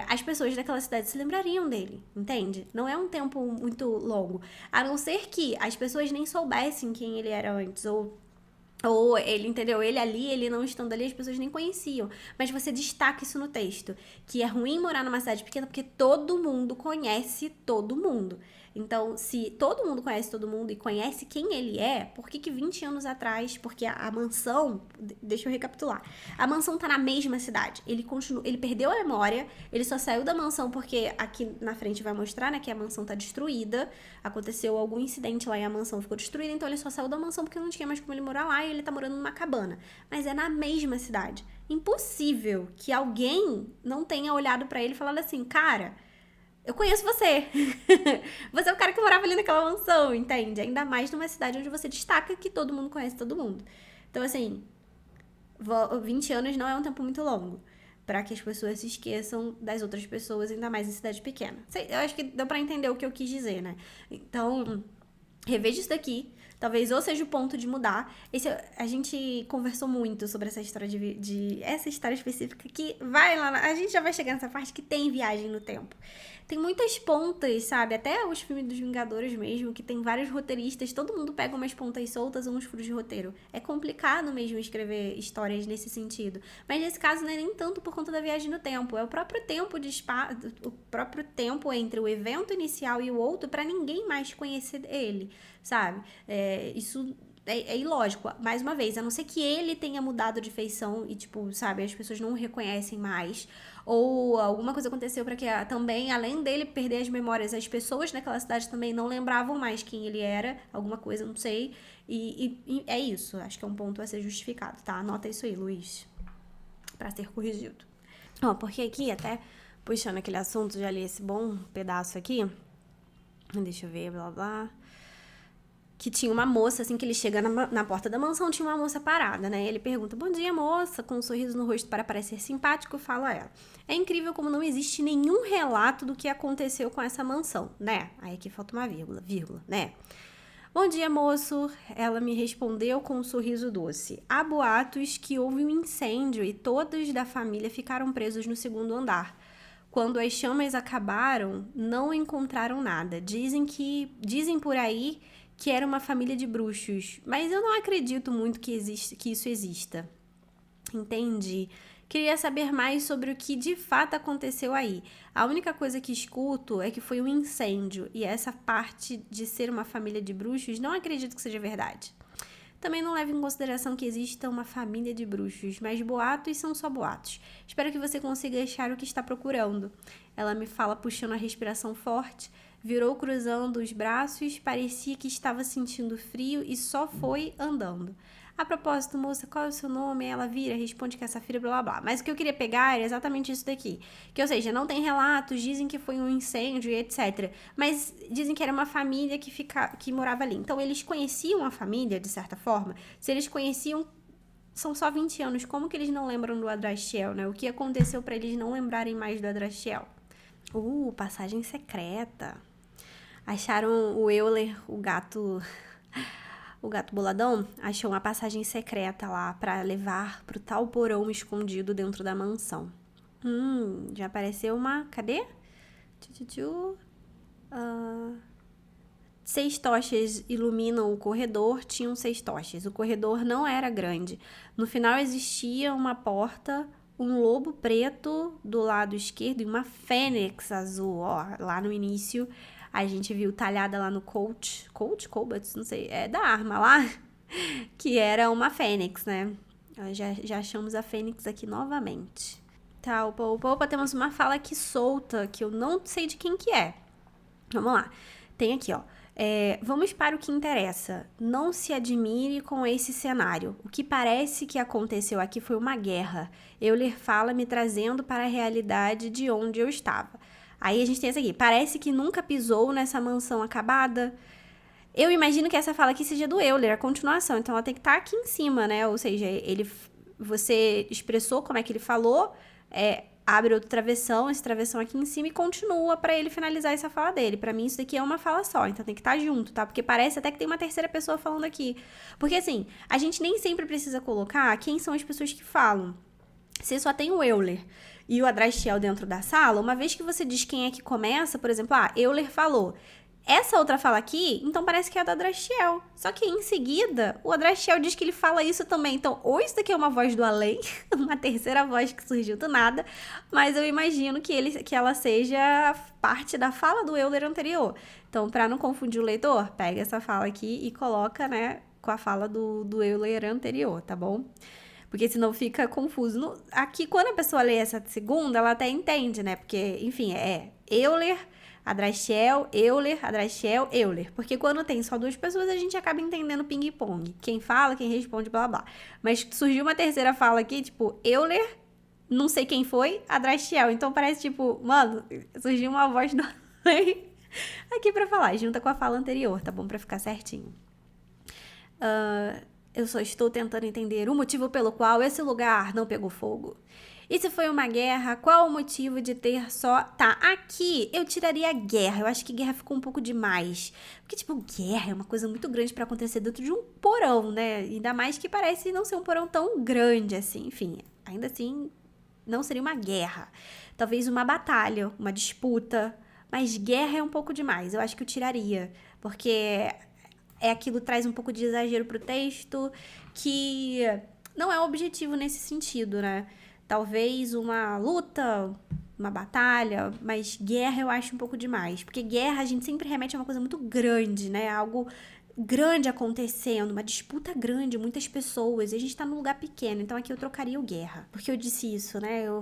as pessoas daquela cidade se lembrariam dele, entende? Não é um tempo muito longo. A não ser que as pessoas nem soubessem quem ele era antes, ou ele, entendeu? Ele ali, ele não estando ali, as pessoas nem conheciam. Mas você destaca isso no texto, que é ruim morar numa cidade pequena porque todo mundo conhece todo mundo. Então, se todo mundo conhece todo mundo e conhece quem ele é, por que 20 anos atrás, porque a mansão, deixa eu recapitular, a mansão tá na mesma cidade, ele perdeu a memória, ele só saiu da mansão porque aqui na frente vai mostrar, né, que a mansão tá destruída, aconteceu algum incidente lá e a mansão ficou destruída, então ele só saiu da mansão porque não tinha mais como ele morar lá e ele tá morando numa cabana, mas é na mesma cidade. Impossível que alguém não tenha olhado pra ele e falado assim, cara, eu conheço você. Você é o cara que morava ali naquela mansão, entende? Ainda mais numa cidade onde você destaca que todo mundo conhece todo mundo. Então, assim, 20 anos não é um tempo muito longo pra que as pessoas se esqueçam das outras pessoas, ainda mais em cidade pequena. Eu acho que deu pra entender o que eu quis dizer, né? Então, reveja isso daqui. Talvez ou seja o ponto de mudar. A gente conversou muito sobre essa história essa história específica que vai lá. A gente já vai chegar nessa parte que tem viagem no tempo. Tem muitas pontas, sabe? Até os filmes dos Vingadores mesmo, que tem vários roteiristas, todo mundo pega umas pontas soltas ou uns furos de roteiro. É complicado mesmo escrever histórias nesse sentido. Mas nesse caso não é nem tanto por conta da viagem no tempo. É o próprio tempo o próprio tempo entre o evento inicial e o outro pra ninguém mais conhecer ele, sabe? Isso é ilógico, mais uma vez, a não ser que ele tenha mudado de feição e, tipo, sabe, as pessoas não o reconhecem mais, ou alguma coisa aconteceu pra que também, além dele perder as memórias, as pessoas naquela cidade também não lembravam mais quem ele era, alguma coisa, não sei, e é isso, acho que é um ponto a ser justificado, tá? Anota isso aí, Luiz, pra ser corrigido. Ó, porque aqui, até puxando aquele assunto, já li esse bom pedaço aqui, deixa eu ver, blá, blá, que tinha uma moça, assim, que ele chega na porta da mansão, tinha uma moça parada, né? Ele pergunta, bom dia, moça, com um sorriso no rosto para parecer simpático, fala a ela. É incrível como não existe nenhum relato do que aconteceu com essa mansão, né? Aí aqui falta uma vírgula, né? Bom dia, moço. Ela me respondeu com um sorriso doce. Há boatos que houve um incêndio e todos da família ficaram presos no segundo andar. Quando as chamas acabaram, não encontraram nada. Dizem por aí que era uma família de bruxos, mas eu não acredito muito que isso exista. Entendi. Queria saber mais sobre o que de fato aconteceu aí. A única coisa que escuto é que foi um incêndio, e essa parte de ser uma família de bruxos não acredito que seja verdade. Também não leve em consideração que exista uma família de bruxos, mas boatos são só boatos. Espero que você consiga achar o que está procurando. Ela me fala puxando a respiração forte, virou cruzando os braços, parecia que estava sentindo frio e só foi andando. A propósito, moça, qual é o seu nome? Ela vira, responde que é Safira, blá, blá, blá. Mas o que eu queria pegar era exatamente isso daqui. Que, ou seja, não tem relatos, dizem que foi um incêndio e etc. Mas dizem que era uma família que morava ali. Então, eles conheciam a família, de certa forma. Se eles conheciam, são só 20 anos. Como que eles não lembram do Adrastiel, né? O que aconteceu para eles não lembrarem mais do Adrastiel? Passagem secreta. Acharam o Euler, o gato boladão, achou uma passagem secreta lá pra levar pro tal porão escondido dentro da mansão. Já apareceu uma... Cadê? 6 tochas iluminam o corredor, tinham 6 tochas. O corredor não era grande. No final existia uma porta, um lobo preto do lado esquerdo e uma fênix azul, ó, lá no início. A gente viu talhada lá no Colt, não sei, da arma lá, que era uma fênix, né? Já achamos a fênix aqui novamente. Tá, opa, temos uma fala aqui solta, que eu não sei de quem que é. Vamos lá. Tem aqui, ó. Vamos para o que interessa. Não se admire com esse cenário. O que parece que aconteceu aqui foi uma guerra. Euler fala me trazendo para a realidade de onde eu estava. Aí a gente tem essa aqui. Parece que nunca pisou nessa mansão acabada. Eu imagino que essa fala aqui seja do Euler, a continuação. Então ela tem que estar aqui em cima, né? Ou seja, você expressou como é que ele falou, abre outro travessão, esse travessão aqui em cima e continua pra ele finalizar essa fala dele. Pra mim, isso daqui é uma fala só, então tem que estar junto, tá? Porque parece até que tem uma terceira pessoa falando aqui. Porque, assim, a gente nem sempre precisa colocar quem são as pessoas que falam. Se só tem o Euler e o Adrastiel dentro da sala, uma vez que você diz quem é que começa, por exemplo, Euler falou. Essa outra fala aqui, então parece que é a do Adrastiel. Só que em seguida, o Adrastiel diz que ele fala isso também. Então, ou isso daqui é uma voz do além, uma terceira voz que surgiu do nada, mas eu imagino que ela seja parte da fala do Euler anterior. Então, para não confundir o leitor, pega essa fala aqui e coloca, né, com a fala do Euler anterior, tá bom? Porque senão fica confuso. Aqui, quando a pessoa lê essa segunda, ela até entende, né? Porque, enfim, Euler, Adrastiel, Euler, Adrastiel, Euler. Porque quando tem só duas pessoas, a gente acaba entendendo ping-pong. Quem fala, quem responde, blá, blá. Mas surgiu uma terceira fala aqui, tipo, Euler, não sei quem foi, Adrastiel. Então parece, tipo, mano, surgiu uma voz do além aqui pra falar. Junta com a fala anterior, tá bom? Pra ficar certinho. Eu só estou tentando entender o motivo pelo qual esse lugar não pegou fogo. E se foi uma guerra, qual o motivo de ter só... Tá, aqui eu tiraria guerra. Eu acho que guerra ficou um pouco demais. Porque, tipo, guerra é uma coisa muito grande pra acontecer dentro de um porão, né? Ainda mais que parece não ser um porão tão grande assim. Enfim, ainda assim, não seria uma guerra. Talvez uma batalha, uma disputa. Mas guerra é um pouco demais. Eu acho que eu tiraria. Porque aquilo traz um pouco de exagero pro texto, que não é o objetivo nesse sentido, né? Talvez uma luta, uma batalha, mas guerra eu acho um pouco demais. Porque guerra a gente sempre remete a uma coisa muito grande, né? Algo grande acontecendo, uma disputa grande, muitas pessoas, e a gente tá num lugar pequeno. Então aqui eu trocaria o guerra. Porque eu disse isso, né? Eu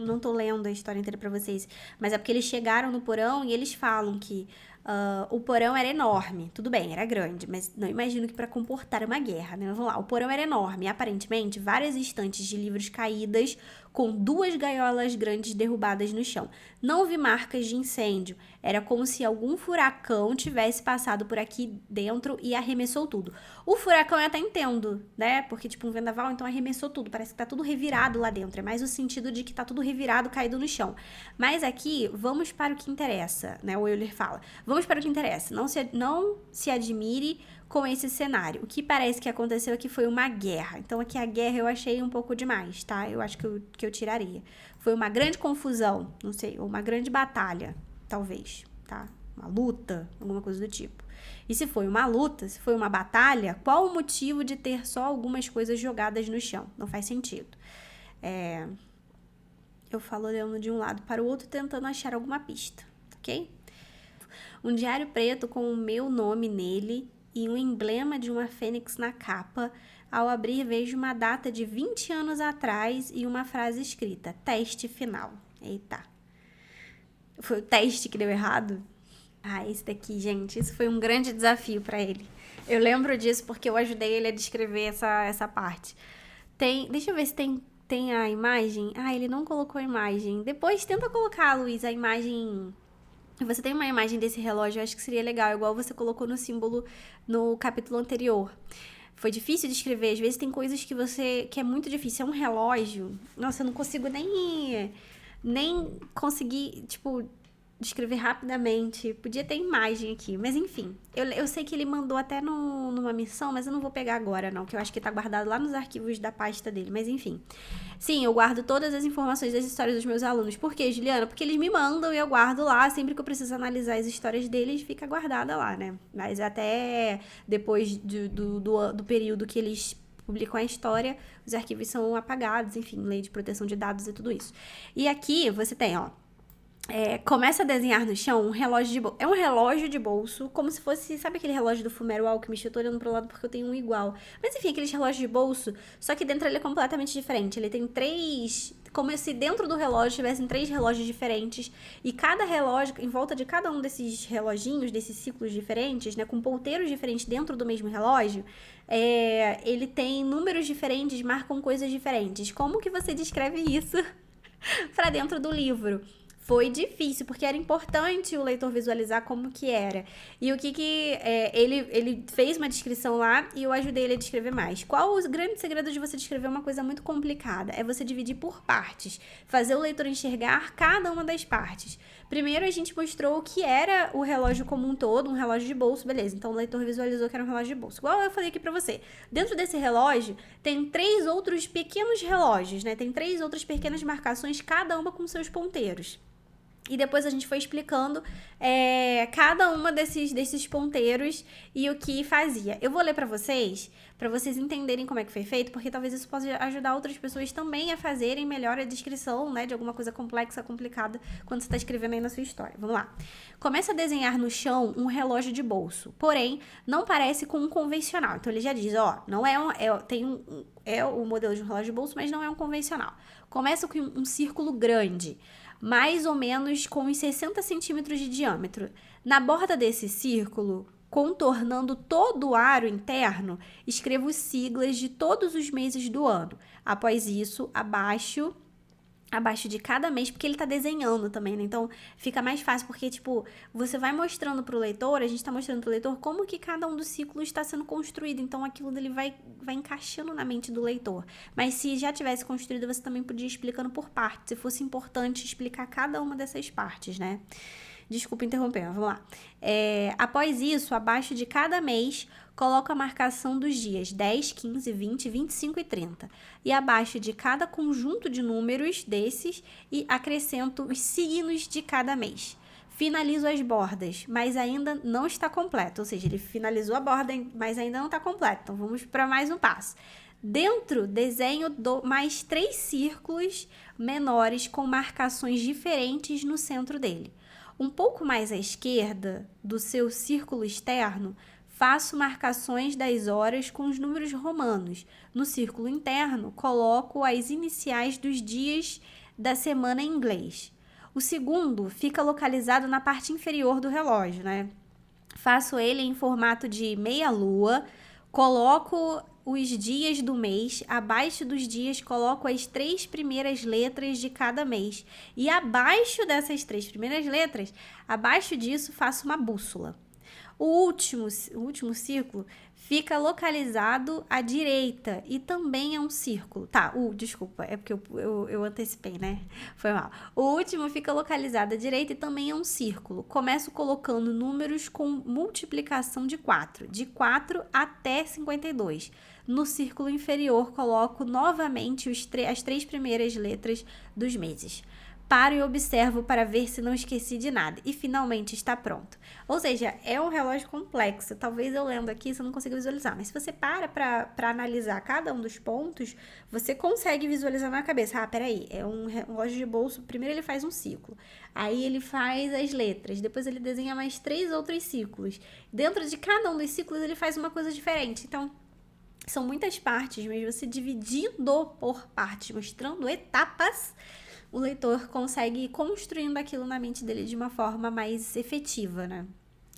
não tô lendo a história inteira pra vocês, mas é porque eles chegaram no porão e eles falam que o porão era enorme. Tudo bem, era grande, mas não imagino que para comportar uma guerra, né? Mas vamos lá, o porão era enorme e aparentemente várias estantes de livros caídas com 2 gaiolas grandes derrubadas no chão. Não vi marcas de incêndio. Era como se algum furacão tivesse passado por aqui dentro e arremessou tudo. O furacão eu até entendo, né? Porque, tipo, um vendaval, então arremessou tudo. Parece que tá tudo revirado lá dentro. É mais o sentido de que tá tudo revirado, caído no chão. Mas aqui, vamos para o que interessa, né? O Euler fala. Vamos para o que interessa. Não se admire com esse cenário. O que parece que aconteceu aqui foi uma guerra. Então aqui a guerra eu achei um pouco demais, tá? Eu acho que eu tiraria. Foi uma grande confusão, não sei, ou uma grande batalha, talvez, tá? Uma luta, alguma coisa do tipo. E se foi uma luta, se foi uma batalha, qual o motivo de ter só algumas coisas jogadas no chão? Não faz sentido. Eu falo olhando de um lado para o outro, tentando achar alguma pista, ok? Um diário preto com o meu nome nele e um emblema de uma fênix na capa. Ao abrir, vejo uma data de 20 anos atrás e uma frase escrita, teste final. Eita. Foi o teste que deu errado? Esse daqui, gente, isso foi um grande desafio para ele. Eu lembro disso porque eu ajudei ele a descrever essa parte. Deixa eu ver se tem a imagem. Ele não colocou a imagem. Depois tenta colocar, Luiz, a imagem... Você tem uma imagem desse relógio, eu acho que seria legal, igual você colocou no símbolo no capítulo anterior. Foi difícil de escrever, às vezes tem coisas que é muito difícil. É um relógio, nossa, eu não consigo nem conseguir, tipo, descrever rapidamente. Podia ter imagem aqui, mas enfim. Eu sei que ele mandou até numa missão, mas eu não vou pegar agora não, que eu acho que tá guardado lá nos arquivos da pasta dele, mas enfim. Sim, eu guardo todas as informações das histórias dos meus alunos. Por quê, Juliana? Porque eles me mandam e eu guardo lá. Sempre que eu preciso analisar as histórias deles, fica guardada lá, né? Mas até depois do período que eles publicam a história, os arquivos são apagados, enfim, lei de proteção de dados e tudo isso. E aqui você tem, começa a desenhar no chão um relógio de bolso. É um relógio de bolso, como se fosse, sabe aquele relógio do Fullmetal Alchemist? Eu tô olhando pro lado porque eu tenho um igual. Mas enfim, aqueles relógios de bolso, só que dentro ele é completamente diferente. Ele tem como se dentro do relógio tivessem 3 relógios diferentes, e cada relógio, em volta de cada um desses reloginhos, desses ciclos diferentes, né, com ponteiros diferentes dentro do mesmo relógio, ele tem números diferentes, marcam coisas diferentes. Como que você descreve isso para dentro do livro? Foi difícil, porque era importante o leitor visualizar como que era. E o que ele fez uma descrição lá e eu ajudei ele a descrever mais. Qual o grande segredo de você descrever uma coisa muito complicada? É você dividir por partes. Fazer o leitor enxergar cada uma das partes. Primeiro a gente mostrou o que era o relógio como um todo, um relógio de bolso, beleza. Então o leitor visualizou que era um relógio de bolso. Igual eu falei aqui pra você. Dentro desse relógio tem 3 outros pequenos relógios, né? Tem 3 outras pequenas marcações, cada uma com seus ponteiros. E depois a gente foi explicando cada uma desses ponteiros e o que fazia. Eu vou ler pra vocês entenderem como é que foi feito, porque talvez isso possa ajudar outras pessoas também a fazerem melhor a descrição, né, de alguma coisa complexa, complicada, quando você tá escrevendo aí na sua história. Vamos lá. Começa a desenhar no chão um relógio de bolso, porém, não parece com um convencional. Então ele já diz, não é o modelo de um relógio de bolso, mas não é um convencional. Começa com um círculo grande, mais ou menos com uns 60 centímetros de diâmetro. Na borda desse círculo, contornando todo o aro interno, escrevo siglas de todos os meses do ano. Após isso, abaixo de cada mês, porque ele tá desenhando também, né? Então, fica mais fácil, porque, você vai mostrando pro leitor, a gente tá mostrando pro leitor como que cada um dos ciclos está sendo construído. Então, aquilo dele vai encaixando na mente do leitor. Mas se já tivesse construído, você também podia ir explicando por partes, se fosse importante explicar cada uma dessas partes, né? Desculpa interromper, mas vamos lá. Após isso, abaixo de cada mês, coloco a marcação dos dias 10, 15, 20, 25 e 30. E abaixo de cada conjunto de números desses, e acrescento os signos de cada mês. Finalizo as bordas, mas ainda não está completo. Ou seja, ele finalizou a borda, mas ainda não está completo. Então, vamos para mais um passo. Dentro, desenho mais 3 círculos menores com marcações diferentes no centro dele. Um pouco mais à esquerda do seu círculo externo, faço marcações das horas com os números romanos. No círculo interno, coloco as iniciais dos dias da semana em inglês. O segundo fica localizado na parte inferior do relógio, né? Faço ele em formato de meia-lua, coloco os dias do mês, abaixo dos dias coloco as 3 primeiras letras de cada mês. E abaixo dessas 3 primeiras letras, abaixo disso faço uma bússola. O último círculo fica localizado à direita e também é um círculo. Desculpa, é porque eu antecipei, né? Foi mal. O último fica localizado à direita e também é um círculo. Começo colocando números com multiplicação de 4 até 52. No círculo inferior, coloco novamente as 3 primeiras letras dos meses. Paro e observo para ver se não esqueci de nada. E finalmente está pronto. Ou seja, é um relógio complexo. Talvez eu lendo aqui você não consiga visualizar. Mas se você para analisar cada um dos pontos, você consegue visualizar na cabeça. Peraí, é um relógio de bolso. Primeiro ele faz um ciclo. Aí ele faz as letras. Depois ele desenha mais 3 outros ciclos. Dentro de cada um dos ciclos ele faz uma coisa diferente. Então, são muitas partes, mas você dividindo por partes, mostrando etapas, o leitor consegue ir construindo aquilo na mente dele de uma forma mais efetiva, né?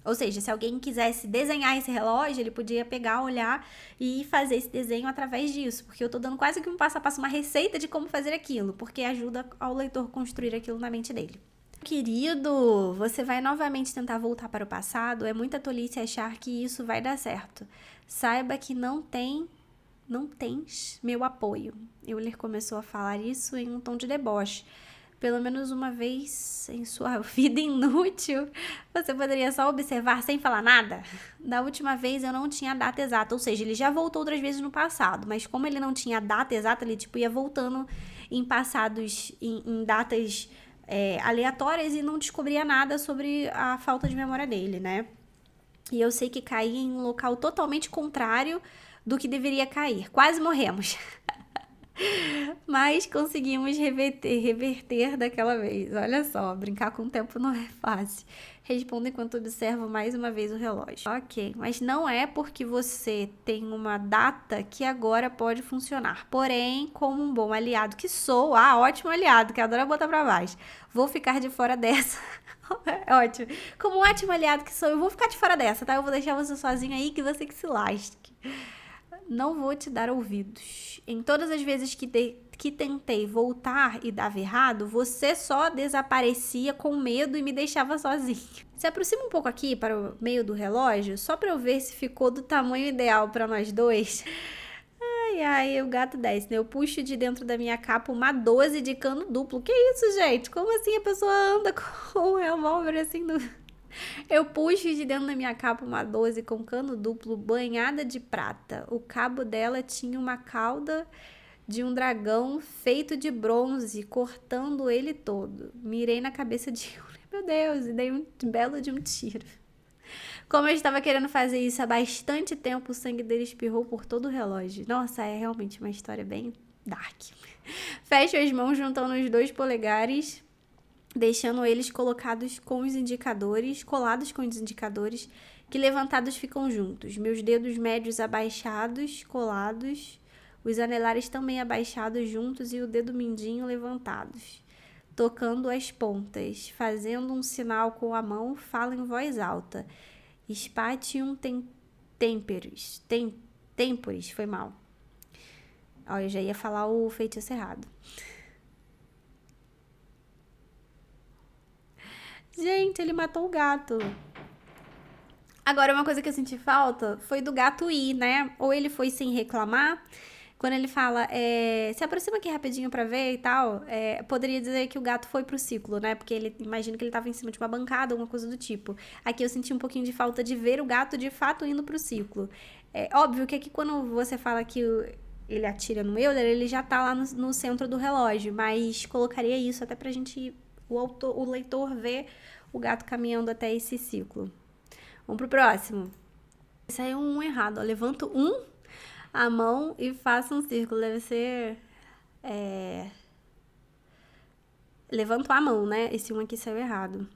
Ou seja, se alguém quisesse desenhar esse relógio, ele podia pegar, olhar e fazer esse desenho através disso, porque eu tô dando quase que um passo a passo, uma receita de como fazer aquilo, porque ajuda ao leitor construir aquilo na mente dele. Querido, você vai novamente tentar voltar para o passado? É muita tolice achar que isso vai dar certo. Saiba que não tens meu apoio. Euler começou a falar isso em um tom de deboche. Pelo menos uma vez em sua vida inútil, você poderia só observar sem falar nada? Da última vez eu não tinha a data exata, ou seja, ele já voltou outras vezes no passado, mas como ele não tinha a data exata, ele ia voltando em passados, em datas aleatórias e não descobria nada sobre a falta de memória dele, né? E eu sei que caí em um local totalmente contrário do que deveria cair. Quase morremos. Mas conseguimos reverter daquela vez. Olha só, brincar com o tempo não é fácil. Respondo enquanto observo mais uma vez o relógio. Ok, mas não é porque você tem uma data que agora pode funcionar. Porém, como um bom aliado que sou, ótimo aliado, que adora botar pra baixo. Vou ficar de fora dessa. É ótimo. Como um ótimo aliado que sou, eu vou ficar de fora dessa, tá? Eu vou deixar você sozinho aí, que você que se lasque. Não vou te dar ouvidos. Em todas as vezes que tentei voltar e dava errado, você só desaparecia com medo e me deixava sozinho. Se aproxima um pouco aqui para o meio do relógio, só para eu ver se ficou do tamanho ideal para nós dois. Ai, ai, o gato desce, né? Eu puxo de dentro da minha capa uma 12 de cano duplo. Que isso, gente? Como assim a pessoa anda com um revólver assim no... Eu puxo de dentro da minha capa uma 12 com cano duplo banhada de prata. O cabo dela tinha uma cauda de um dragão feito de bronze, cortando ele todo. Mirei na cabeça de Euler, meu Deus, e dei um belo de um tiro. Como eu estava querendo fazer isso há bastante tempo, o sangue dele espirrou por todo o relógio. Nossa, é realmente uma história bem dark. Fecho as mãos juntando os 2 polegares, deixando eles colados com os indicadores, que levantados ficam juntos. Meus dedos médios abaixados, colados, os anelares também abaixados juntos e o dedo mindinho levantados. Tocando as pontas, fazendo um sinal com a mão, falo em voz alta. Spatium temporis, foi mal. Ó, eu já ia falar o feitiço errado. Gente, ele matou o gato. Agora, uma coisa que eu senti falta foi do gato ir, né? Ou ele foi sem reclamar. Quando ele fala, se aproxima aqui rapidinho pra ver e tal, poderia dizer que o gato foi pro ciclo, né? Porque ele, imagina que ele tava em cima de uma bancada, alguma coisa do tipo. Aqui eu senti um pouquinho de falta de ver o gato de fato indo pro ciclo. É óbvio que aqui quando você fala que ele atira no Euler, ele já tá lá no centro do relógio, mas colocaria isso até pra gente, o leitor ver o gato caminhando até esse ciclo. Vamos pro próximo. Isso aí é um errado, ó. Levanto a mão e faço um círculo. Deve ser... Levanto a mão, né? Esse aqui saiu errado.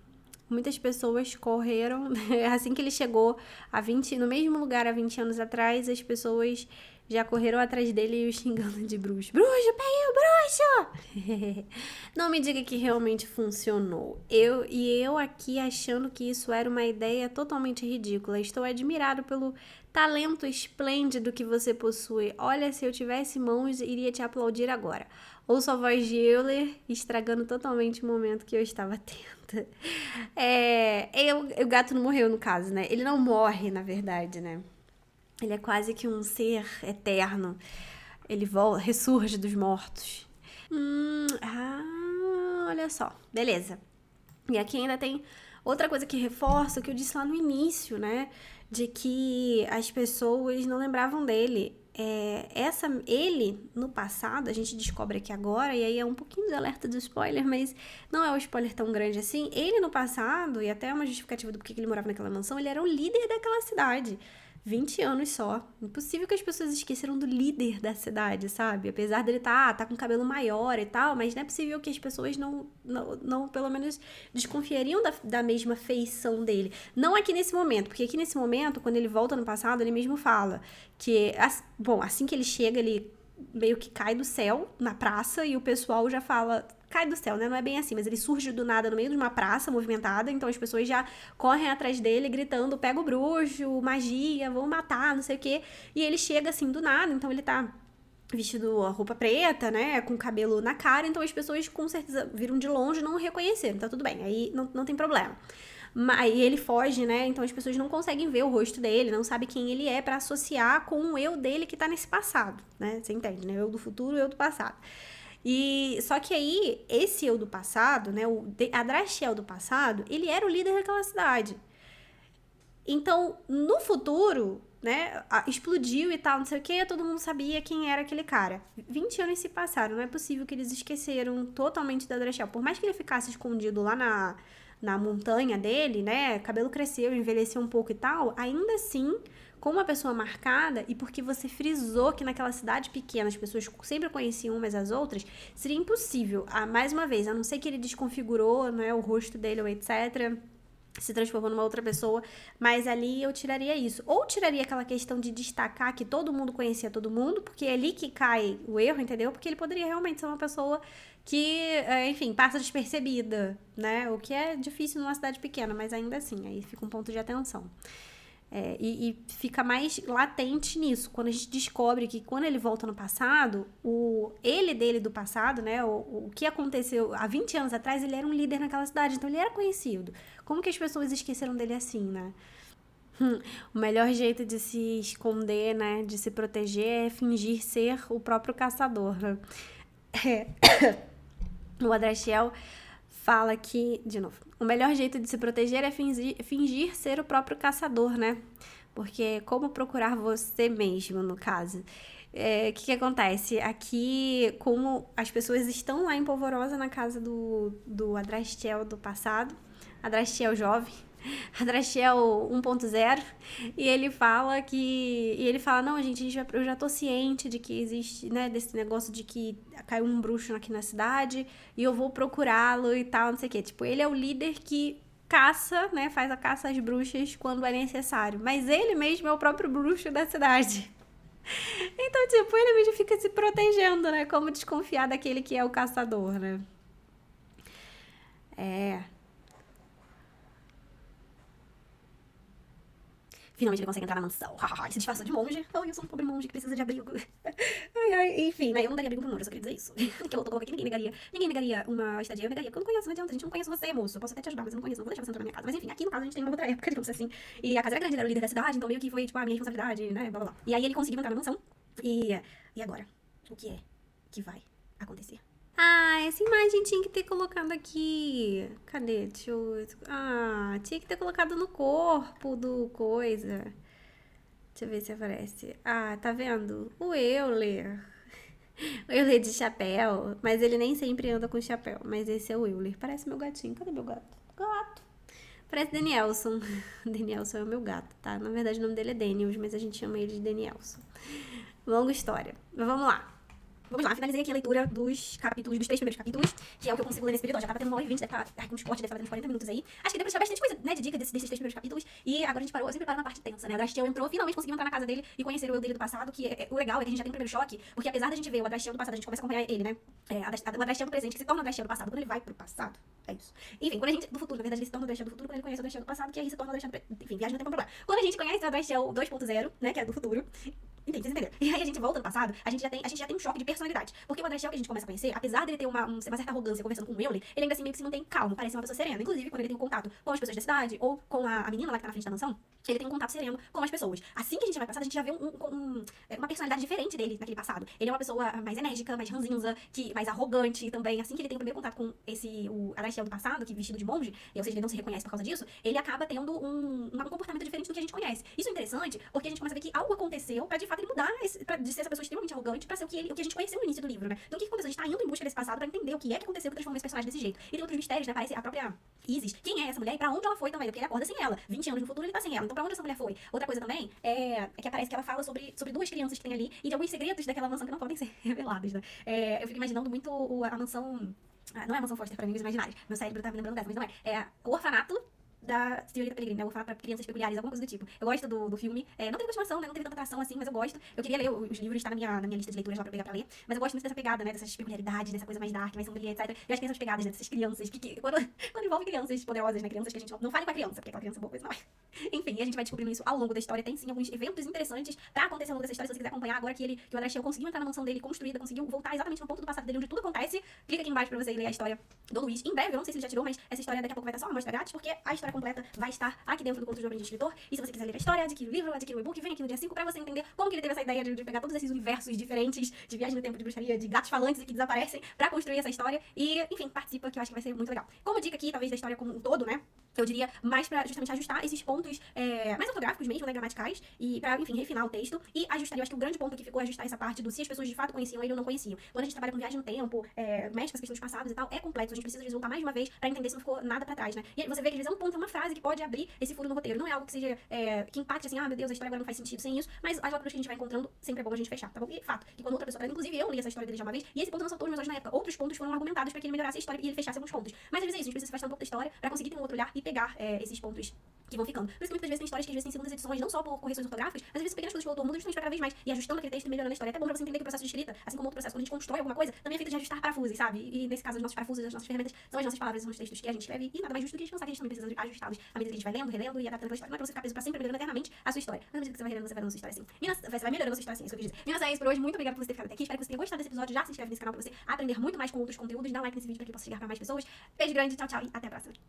Muitas pessoas correram... Assim que ele chegou no mesmo lugar há 20 anos atrás, as pessoas já correram atrás dele e o xingando de bruxo. Bruxo, peguei o bruxo! Não me diga que realmente funcionou. Eu aqui achando que isso era uma ideia totalmente ridícula. Estou admirado pelo talento esplêndido que você possui. Olha, se eu tivesse mãos, iria te aplaudir agora. Ouço a voz de Euler, estragando totalmente o momento que eu estava tendo. O gato não morreu, no caso, né? Ele não morre, na verdade, né? Ele é quase que um ser eterno. Ele ressurge dos mortos. Olha só. Beleza. E aqui ainda tem outra coisa que reforça o que eu disse lá no início, né? De que as pessoas não lembravam dele. Ele, no passado, a gente descobre aqui agora, e aí é um pouquinho de alerta do spoiler, mas não é um spoiler tão grande assim. Ele, no passado, e até uma justificativa do porquê que ele morava naquela mansão, ele era o líder daquela cidade. 20 anos só. Impossível que as pessoas esqueceram do líder da cidade, sabe? Apesar dele tá com cabelo maior e tal, mas não é possível que as pessoas não pelo menos, desconfiariam da mesma feição dele. Não aqui nesse momento, porque aqui nesse momento, quando ele volta no passado, ele mesmo fala que, assim que ele chega, ele meio que cai do céu na praça e o pessoal já fala... Cai do céu, né? Não é bem assim, mas ele surge do nada no meio de uma praça movimentada, então as pessoas já correm atrás dele gritando, pega o bruxo, magia, vão matar, não sei o quê. E ele chega assim do nada, então ele tá vestido a roupa preta, né, com o cabelo na cara, então as pessoas com certeza viram de longe e não o reconheceram, tá tudo bem, aí não tem problema. E ele foge, né, então as pessoas não conseguem ver o rosto dele, não sabem quem ele é pra associar com o eu dele que tá nesse passado, né, você entende, né, eu do futuro e eu do passado. E só que aí, esse eu do passado, né, a Adrastiel do passado, ele era o líder daquela cidade. Então, no futuro, né, explodiu e tal, não sei o que, todo mundo sabia quem era aquele cara. 20 anos se passaram, não é possível que eles esqueceram totalmente da Adrastiel. Por mais que ele ficasse escondido lá na montanha dele, né? O cabelo cresceu, envelheceu um pouco e tal, ainda assim, com uma pessoa marcada, e porque você frisou que naquela cidade pequena as pessoas sempre conheciam umas às outras, seria impossível, mais uma vez, a não ser que ele desconfigurou, né, o rosto dele ou etc., se transformou numa outra pessoa, mas ali eu tiraria isso. Ou tiraria aquela questão de destacar que todo mundo conhecia todo mundo, porque é ali que cai o erro, entendeu? Porque ele poderia realmente ser uma pessoa que, enfim, passa despercebida, né? O que é difícil numa cidade pequena, mas ainda assim, aí fica um ponto de atenção. E fica mais latente nisso, quando a gente descobre que quando ele volta no passado, o ele dele do passado, né, o que aconteceu há 20 anos atrás, ele era um líder naquela cidade, então ele era conhecido. Como que as pessoas esqueceram dele assim, né? O melhor jeito de se esconder, né, de se proteger é fingir ser o próprio caçador, né? O Adrastiel fala que, de novo, o melhor jeito de se proteger é fingir ser o próprio caçador, né? Porque como procurar você mesmo, no caso? O que acontece? Aqui, como as pessoas estão lá em Polvorosa, na casa do Adrastiel do passado, Adrastiel jovem, Adrastiel 1.0, e ele fala não, gente, eu já tô ciente de que existe, né, desse negócio de que caiu um bruxo aqui na cidade, e eu vou procurá-lo e tal, não sei o quê. Tipo, ele é o líder que caça, né, faz a caça às bruxas quando é necessário, mas ele mesmo é o próprio bruxo da cidade. Então, tipo, ele mesmo fica se protegendo, né, como desconfiar daquele que é o caçador, né. Finalmente ele consegue entrar na mansão. E se disfarça de monge. Ai, eu sou um pobre monge que precisa de abrigo. Enfim, né? Eu não daria abrigo pro monge, eu só queria dizer isso. Que eu tô colocando aqui, ninguém negaria uma estadia, eu negaria. Porque eu não conheço, não adianta, a gente não conhece você, moço. Eu posso até te ajudar, mas eu não conheço, não vou deixar você entrar na minha casa. Mas enfim, aqui no caso a gente tem uma outra época, digamos assim. E a casa era grande, ele era o líder da cidade, então meio que foi, tipo, a minha responsabilidade, né? Blá, blá, blá. E aí ele conseguiu entrar na mansão. E agora? O que é que vai acontecer? Essa imagem tinha que ter colocado aqui. Cadê? tinha que ter colocado no corpo do coisa. Deixa eu ver se aparece. Tá vendo? O Euler. O Euler de chapéu. Mas ele nem sempre anda com chapéu. Mas esse é o Euler. Parece meu gatinho. Cadê meu gato? Gato. Parece Danielson. Danielson é o meu gato, tá? Na verdade o nome dele é Daniels, mas a gente chama ele de Danielson. Longa história. Mas vamos lá. Vamos lá, finalizei aqui a leitura dos 3 primeiros capítulos, que é o que eu consigo ler nesse período. Já tava tendo 1h20, deve estar com uns cortes, deve estar fazendo uns 40 minutos aí. Acho que deu pra tirar bastante coisa, né, de dica desses 3 primeiros capítulos. E agora a gente parou, eu sempre paro na parte tensa, né? O Adrastiel entrou, finalmente conseguiu entrar na casa dele e conhecer o eu dele do passado, que o legal é que a gente já tem um primeiro choque, porque apesar da gente ver o Adrastiel do passado, a gente começa a acompanhar ele, né? O Adrastiel do presente, que se torna o Adrastiel do passado, quando ele vai pro passado. É isso. Enfim, quando a gente, do futuro, na verdade, ele se torna o Adrastiel do futuro, quando ele conhece o Adrastiel do passado, que aí se torna o Adrastiel do... Enfim, viagem não tem problema. Quando a gente conhece o Adrastiel 2.0, né, que é do futuro, enfim, vocês entenderam. E aí a gente volta no passado, a gente já tem um choque de personalidade. Porque o Adrastiel que a gente começa a conhecer, apesar dele ter uma certa arrogância conversando com o Euler, ele ainda assim meio que se mantém calmo, parece uma pessoa serena. Inclusive, quando ele tem um contato com as pessoas da cidade, ou com a menina lá que tá na frente da mansão, ele tem um contato sereno com as pessoas. Assim que a gente vai passar, a gente já vê uma personalidade diferente dele naquele passado. Ele é uma pessoa mais enérgica, mais ranzinza, mais arrogante também. Assim que ele tem o primeiro contato com o Adrastiel do passado, que vestido de monge, ou seja, ele não se reconhece por causa disso, ele acaba tendo um comportamento diferente do que a gente conhece. Isso é interessante, porque a gente começa a ver que algo aconteceu pra de fato ele mudar, de ser essa pessoa extremamente arrogante, pra ser o que a gente conheceu no início do livro, né? Então o que aconteceu? A gente tá indo em busca desse passado pra entender o que é que aconteceu que transformou esse personagem desse jeito. E tem outros mistérios, né? Parece a própria Isis. Quem é essa mulher e pra onde ela foi também? Porque ele acorda sem ela. 20 anos no futuro ele tá sem ela. Então pra onde essa mulher foi? Outra coisa também é que aparece que ela fala sobre 2 crianças que tem ali e de alguns segredos daquela mansão que não podem ser revelados, né? Eu fico imaginando muito a mansão... não é a mansão Foster pra amigos imaginários. Meu cérebro tá me lembrando dessa, mas não é. É o orfanato da Senhorita Peregrine, né? Eu vou falar pra crianças peculiares, alguma coisa do tipo. Eu gosto do filme. Não teve continuação, né? Não teve tanta atração assim, mas eu gosto. Eu queria ler os livros, tá na minha lista de leituras lá pra pegar pra ler. Mas eu gosto muito dessa pegada, né? Dessas peculiaridades, dessa coisa mais dark, mais sombria, etc. Eu acho que tem essas pegadas, né? Dessas crianças, quando envolve crianças poderosas, né? Crianças que a gente não fale com a criança, porque aquela criança é boa coisa, não é. Enfim, a gente vai descobrindo isso ao longo da história. Tem sim alguns eventos interessantes pra acontecer ao longo dessa história. Se você quiser acompanhar agora que o Adrastiel conseguiu entrar na mansão dele, construída, conseguiu voltar exatamente no ponto do passado dele, onde tudo acontece, clica aqui embaixo pra você ler a história do Luiz. Em breve, eu não sei se ele já tirou, mas essa história daqui a pouco vai estar só uma amostra grátis, porque a história história completa vai estar aqui dentro do Contos do Aprendiz Escritor. E se você quiser ler a história, adquire o livro, adquire o e-book, vem aqui no dia 5 pra você entender como que ele teve essa ideia de pegar todos esses universos diferentes de viagem no tempo, de bruxaria, de gatos falantes e que desaparecem pra construir essa história. E, enfim, participa, que eu acho que vai ser muito legal. Como dica aqui, talvez, da história como um todo, né? Eu diria mais pra justamente ajustar esses pontos mais ortográficos mesmo, né, gramaticais, e pra, enfim, refinar o texto. E ajustar, eu acho que o grande ponto aqui ficou ajustar essa parte do se as pessoas de fato conheciam ele ou não conheciam. Quando a gente trabalha com viagem no tempo, mexe com as questões passadas e tal, é complexo. A gente precisa voltar mais uma vez pra entender se não ficou nada pra trás, né? E aí você vê que às vezes é um ponto, é uma frase que pode abrir esse furo no roteiro. Não é algo que seja, que impacte assim, meu Deus, a história agora não faz sentido sem isso, mas as lacunas que a gente vai encontrando sempre é bom a gente fechar, tá bom? E fato, que quando outra pessoa traz, inclusive eu li essa história dele já uma vez, e esse ponto não saltou nos meus olhos na época. Outros pontos foram argumentados pra que ele melhorasse a história e ele fechasse alguns pontos. Mas às vezes é isso, a gente precisa se afastar um pouco da história pra conseguir ter um outro olhar e pegar esses pontos que vão ficando. Por isso que muitas vezes tem histórias que às vezes tem segundas edições, não só por correções ortográficas, mas às vezes pequenas coisas que o autor muda justamente pra cada vez mais e ajustando aquele texto e melhorando a história. É até bom pra você entender que o processo de escrita, assim como outro processo, quando a gente constrói alguma coisa, também é feito de ajustar parafusos, sabe? E nesse caso, os nossos parafusos, as nossas ferramentas, são as nossas palavras, são os textos que a gente escreve, e nada mais justo do que a gente pensar que a gente também precisa ajustá-los à medida que a gente vai lendo, relendo e adaptando aquela história. Não é pra você ficar preso pra sempre melhorando eternamente a sua história. Mas à medida que você vai relendo, você vai dando a sua história assim. Você vai melhorando a sua história assim, isso que eu quis dizer. Minas, é isso por hoje. Muito obrigada por você ter ficado até aqui. Espero que você tenha gostado desse episódio. Já se inscreve nesse canal pra você aprender muito mais com outros conteúdos. Dá um like nesse vídeo pra que eu possa chegar pra mais pessoas. Beijo grande, tchau, tchau e até a próxima.